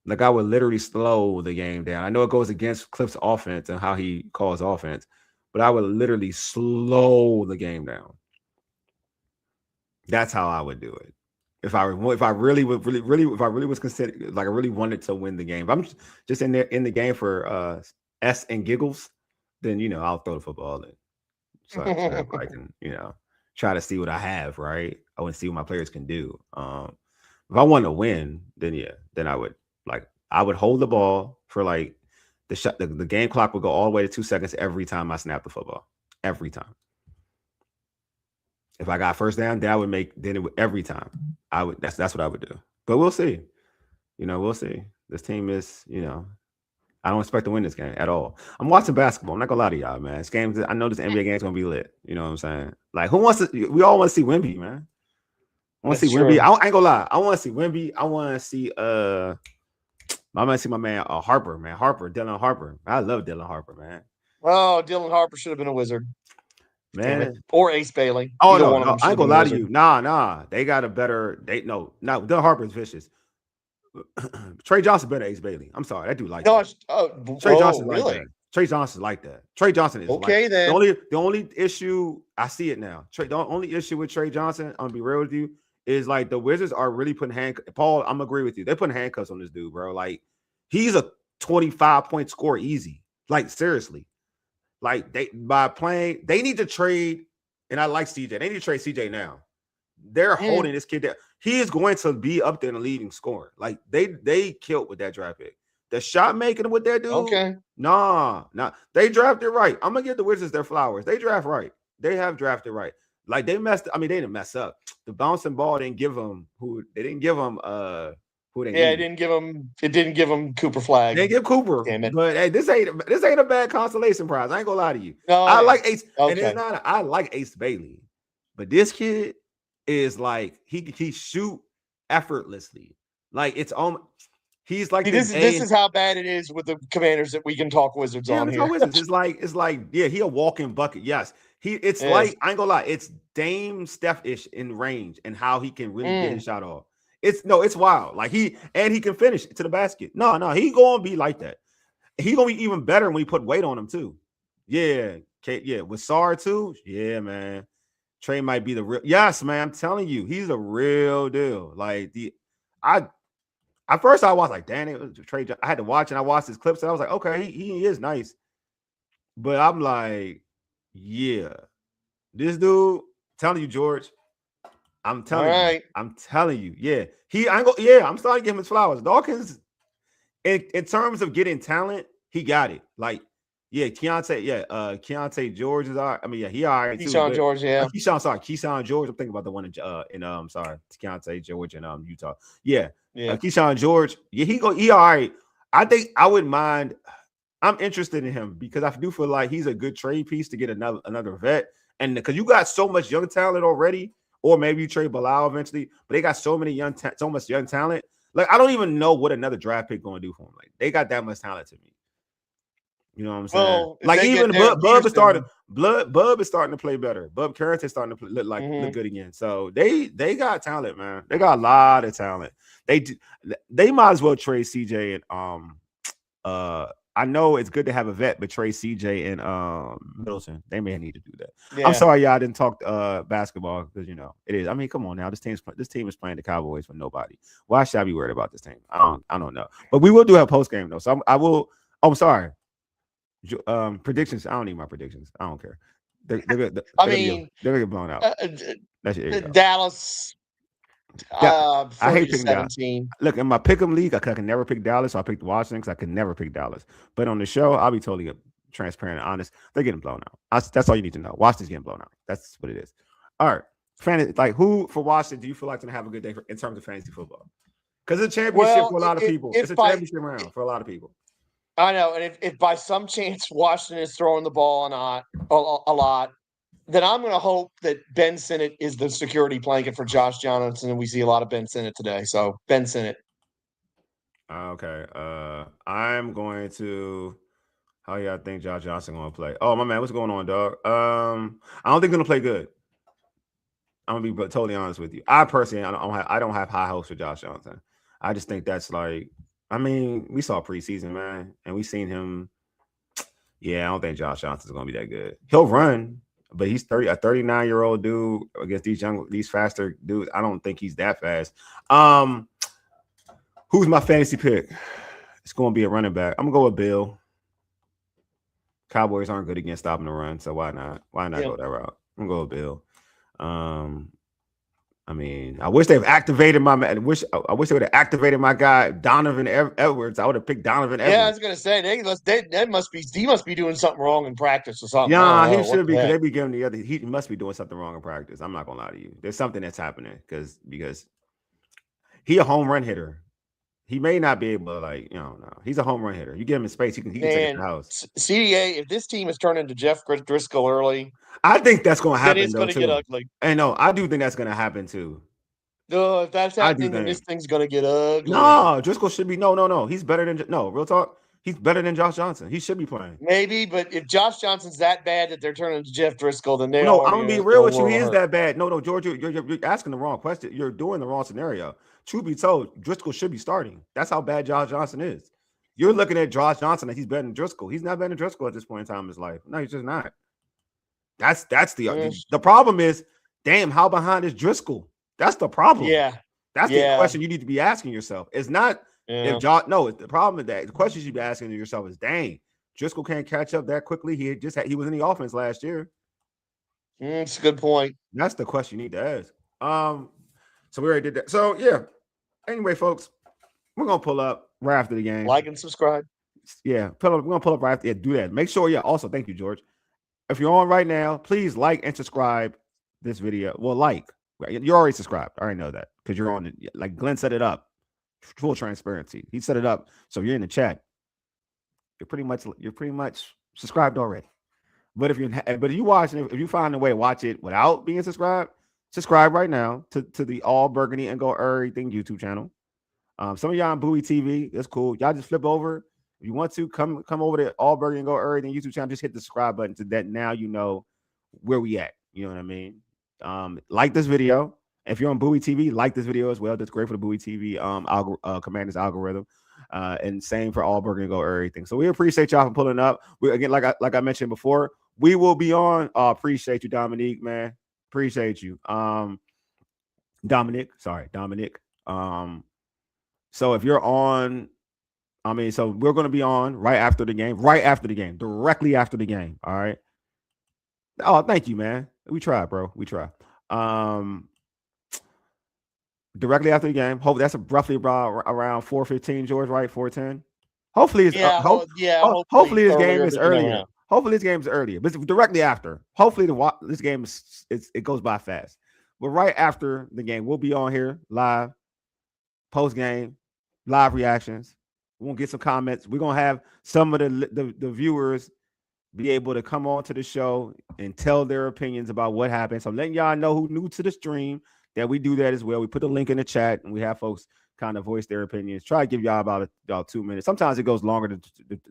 I would literally slow the game down. I know it goes against Cliff's offense and how he calls offense, but I would literally slow the game down. That's how I would do it. If I really was considered I really wanted to win the game. If I'm just in the game for S and giggles, then I'll throw the football in. So I can try to see what I have, right? I want to see what my players can do. If I want to win, then I would hold the ball for the game clock would go all the way to 2 seconds every time I snap the football. Every time. If I got first down, every time. That's what I would do. But we'll see. We'll see. This team is, I don't expect to win this game at all. I'm watching basketball. I'm not gonna lie to y'all, man. This game, I know this NBA game's gonna be lit. You know what I'm saying? Like, who wants to? We all want to see Wemby, man. I want to see Wemby. I ain't gonna lie. I want to see Wemby. I want to see my man Harper, man. Dylan Harper. I love Dylan Harper, man. Oh, Dylan Harper should have been a Wizard, man. Or Ace Bailey. Oh no, I ain't gonna lie to you. Nah. They got a better. Dylan Harper is vicious. Trey Johnson better Ace Bailey. I'm sorry, that dude like that. Trey Johnson really? Like that. Trey Johnson like that. Trey Johnson is okay. Like, then the only issue I see it now. The only issue with Trey Johnson, I'm gonna be real with you, is like the Wizards are really putting Paul, I'm agree with you. They're putting handcuffs on this dude, bro. Like he's a 25-point score easy. Like seriously, like they need to trade. And I like CJ. They need to trade CJ now. They're holding this kid down. He is going to be up there in the leading scoring. Like they killed with that draft pick. The shot making with that dude. Okay. Nah. They drafted right. I'm gonna give the Wizards their flowers. They draft right. They have drafted right. Like they didn't mess up. The bouncing ball didn't give them It didn't give them Cooper Flag. They give Cooper. Damn it. But hey, this ain't a bad consolation prize. I ain't gonna lie to you. No, I like Ace. Okay. And it's not. I like Ace Bailey, but this kid is like he shoot effortlessly. Like it's on. He's like this is how bad it is with the Commanders that we can talk Wizards on here. Wizards. It's like yeah, he a walking bucket. Yes, it's like I ain't gonna lie. It's Dame Steph-ish in range and how he can really get his shot off. It's wild. Like he can finish to the basket. No, he gonna be like that. He gonna be even better when we put weight on him too. Yeah, with Sar too. Yeah, man. Trey might be the real. Yes, man. I'm telling you, he's a real deal. Like at first I was like, damn, it was Trey. I had to watch and I watched his clips and I was like, okay, he is nice. But I'm like, yeah, this dude. Telling you, George. I'm telling you, yeah. I'm starting to give him his flowers. Dawkins, in terms of getting talent, he got it. Like, yeah, Keontae George is all right. I mean, yeah, he all right too. Keyshawn George, yeah. Keyshawn George. I'm thinking about the one in Keontae George in Utah. Yeah. Keyshawn George, yeah, he all right. I think I wouldn't mind. I'm interested in him because I do feel like he's a good trade piece to get another vet, and because you got so much young talent already. Or maybe you trade Bilal eventually, but they got so much young talent. Like I don't even know what another draft pick going to do for them. Like they got that much talent to me. You know what I'm saying? Well, like even Bub is starting. Bub is starting to play better. Bub Carrington is starting to look good again. So they got talent, man. They got a lot of talent. They might as well trade CJ and I know it's good to have a vet, but trade CJ and Middleton. They may need to do that. Yeah. I'm sorry, y'all didn't talk basketball because it is. I mean, come on now. This team is playing the Cowboys for nobody. Why should I be worried about this team? I don't know. But we will do have post game though. So I'm sorry. Predictions. I don't need my predictions. I don't care. They're gonna get blown out. That's it. Dallas. I hate picking Dallas. Look, in my pick'em league, I can never pick Dallas, so I picked Washington because I could never pick Dallas. But on the show, I'll be totally transparent and honest. They're getting blown out. That's all you need to know. Washington's getting blown out. That's what it is. All right, like who for Washington do you feel like going to have a good day in terms of fantasy football? Because it's a championship for a lot of people. It's a championship round for a lot of people. I know, and if by some chance Washington is throwing the ball a lot, then I'm going to hope that Ben Sinnott is the security blanket for Josh Johnson, and we see a lot of Ben Sinnott today. So Ben Sinnott. Okay. I'm going to. How y'all think Josh Johnson going to play? Oh my man, what's going on, dog? I don't think he's going to play good. I'm gonna be totally honest with you. I personally, I don't have high hopes for Josh Johnson. I just think that's like. I mean, we saw preseason, man, and we seen him. Yeah, I don't think Josh Johnson's going to be that good. He'll run, but he's a 39-year-old dude against these faster dudes. I don't think he's that fast. Who's my fantasy pick? It's going to be a running back. I'm going to go with Bill. Cowboys aren't good against stopping the run, so why not? Why not go that route? I'm going to go with Bill. I mean, I wish they've activated my man. I wish they would have activated my guy Donovan Edwards. I would have picked Donovan Edwards. Yeah, I was gonna say he must be doing something wrong in practice or something. Yeah, he should be because they be giving the other. He must be doing something wrong in practice. I'm not gonna lie to you. There's something that's happening because he a home run hitter. He may not be able to, like, no. He's a home run hitter. You give him space, he can take it to the house. CDA, if this team is turned into Jeff Driscoll early, I think that's going to happen, then it's going to get ugly. And no, I do think that's going to happen too. No, if that's happening, then this thing's going to get ugly. No, Driscoll should be no. He's better than real talk. He's better than Josh Johnson. He should be playing. Maybe, but if Josh Johnson's that bad that they're turning to Jeff Driscoll, then I'm gonna be real with you. He is that bad. No, George, you're asking the wrong question. You're doing the wrong scenario. Truth be told, Driscoll should be starting. That's how bad Josh Johnson is. You're looking at Josh Johnson like he's better than Driscoll. He's not better than Driscoll at this point in time in his life. No, he's just not. That's the problem is, damn, how behind is Driscoll? That's the problem. Yeah. That's the question you need to be asking yourself. It's not if Josh. No, the problem with that. The question you should be asking yourself is, dang, Driscoll can't catch up that quickly. He was in the offense last year. It's a good point. That's the question you need to ask. So we already did that. So yeah. Anyway, folks, we're gonna pull up right after the game. Like and subscribe. Yeah, we're gonna pull up right after. Yeah, do that. Make sure. Yeah. Also, thank you, George. If you're on right now, please like and subscribe this video. Well, like. You're already subscribed. I already know that because you're on it. Like Glenn set it up. Full transparency. He set it up. So you're in the chat. You're pretty much subscribed already. But if you watching, if you find a way to watch it without being subscribed, subscribe right now to the All Burgundy and Go Errything YouTube channel. Some of y'all on Bowie TV. That's cool. Y'all just flip over. If you want to come over to All Burgundy and Go Errything YouTube channel, just hit the subscribe button so that now you know where we at. You know what I mean? Like this video. If you're on Bowie TV, like this video as well. That's great for the Bowie TV Commanders algorithm. And same for All Burgundy and Go Errything. So we appreciate y'all for pulling up. We again, like I mentioned before, we will be on. Appreciate you, Dominique, man. Appreciate you. Dominic. So if you're on, so we're gonna be on right after the game, directly after the game. All right. Oh, thank you, man. We try, bro. We try. Directly after the game. Hope that's roughly around 4:15, George, right? 4:10. Hopefully it's hopefully this game is earlier. Hopefully this game is earlier, but directly after. Hopefully this game it goes by fast. But right after the game, we'll be on here live, post game, live reactions. We're gonna get some comments. We're gonna have some of the viewers be able to come on to the show and tell their opinions about what happened. So I'm letting y'all know who new to the stream that we do that as well. We put the link in the chat and we have folks kind of voice their opinions. Try to give y'all about 2 minutes. Sometimes it goes longer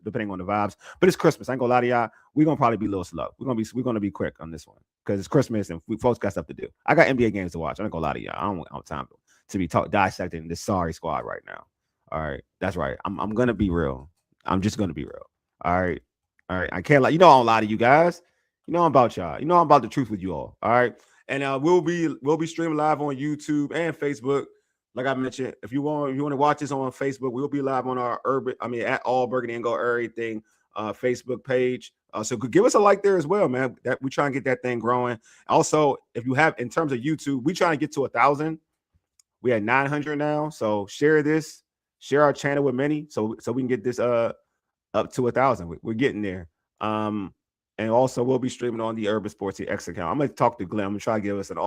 depending on the vibes, but it's Christmas. I ain't gonna lie to y'all. We're gonna probably be a little slow. We're gonna be quick on this one because it's Christmas and folks got stuff to do. I got NBA games to watch. I'm not gonna lie to y'all. I don't have time to be dissecting this sorry squad right now. All right, that's right. I'm gonna be real. I'm just gonna be real. All right. I can't lie. I don't lie to you guys. I'm about y'all. I'm about the truth with you all. All right. And we'll be streaming live on YouTube and Facebook. Like I mentioned, if you want to watch this on Facebook, we'll be live on our at All Burgundy and Go Errything Facebook page. So give us a like there as well, man. That we try and get that thing growing. Also, if you have in terms of YouTube, we trying to get to 1,000. We at 900 now. So share our channel with many, so we can get this up to 1,000. We're getting there. And also we'll be streaming on the Urban Sports X account. I'm gonna talk to Glenn. I'm gonna try to give us I'm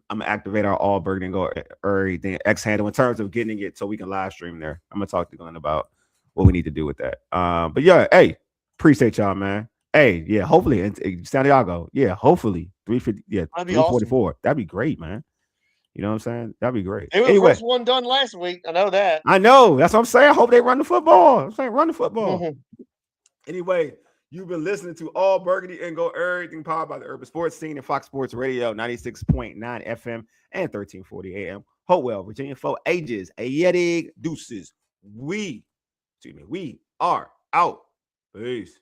gonna activate our All Burgundy and Go Errything X handle in terms of getting it so we can live stream there. I'm gonna talk to Glenn about what we need to do with that. But yeah, hey, appreciate y'all, man. Hey, yeah, hopefully in Santiago, yeah, hopefully 350, yeah, 344. Awesome. That'd be great, man. You know what I'm saying? That'd be great. It was the first one done last week. I know that. I know. That's what I'm saying. I hope they run the football. I'm saying run the football. Mm-hmm. Anyway, you've been listening to All Burgundy and Go Errything, powered by the Urban Sports Scene and Fox Sports Radio, 96.9 FM and 1340 AM. Hopewell, Virginia, for ages. Ayedig deuces. We are out. Peace.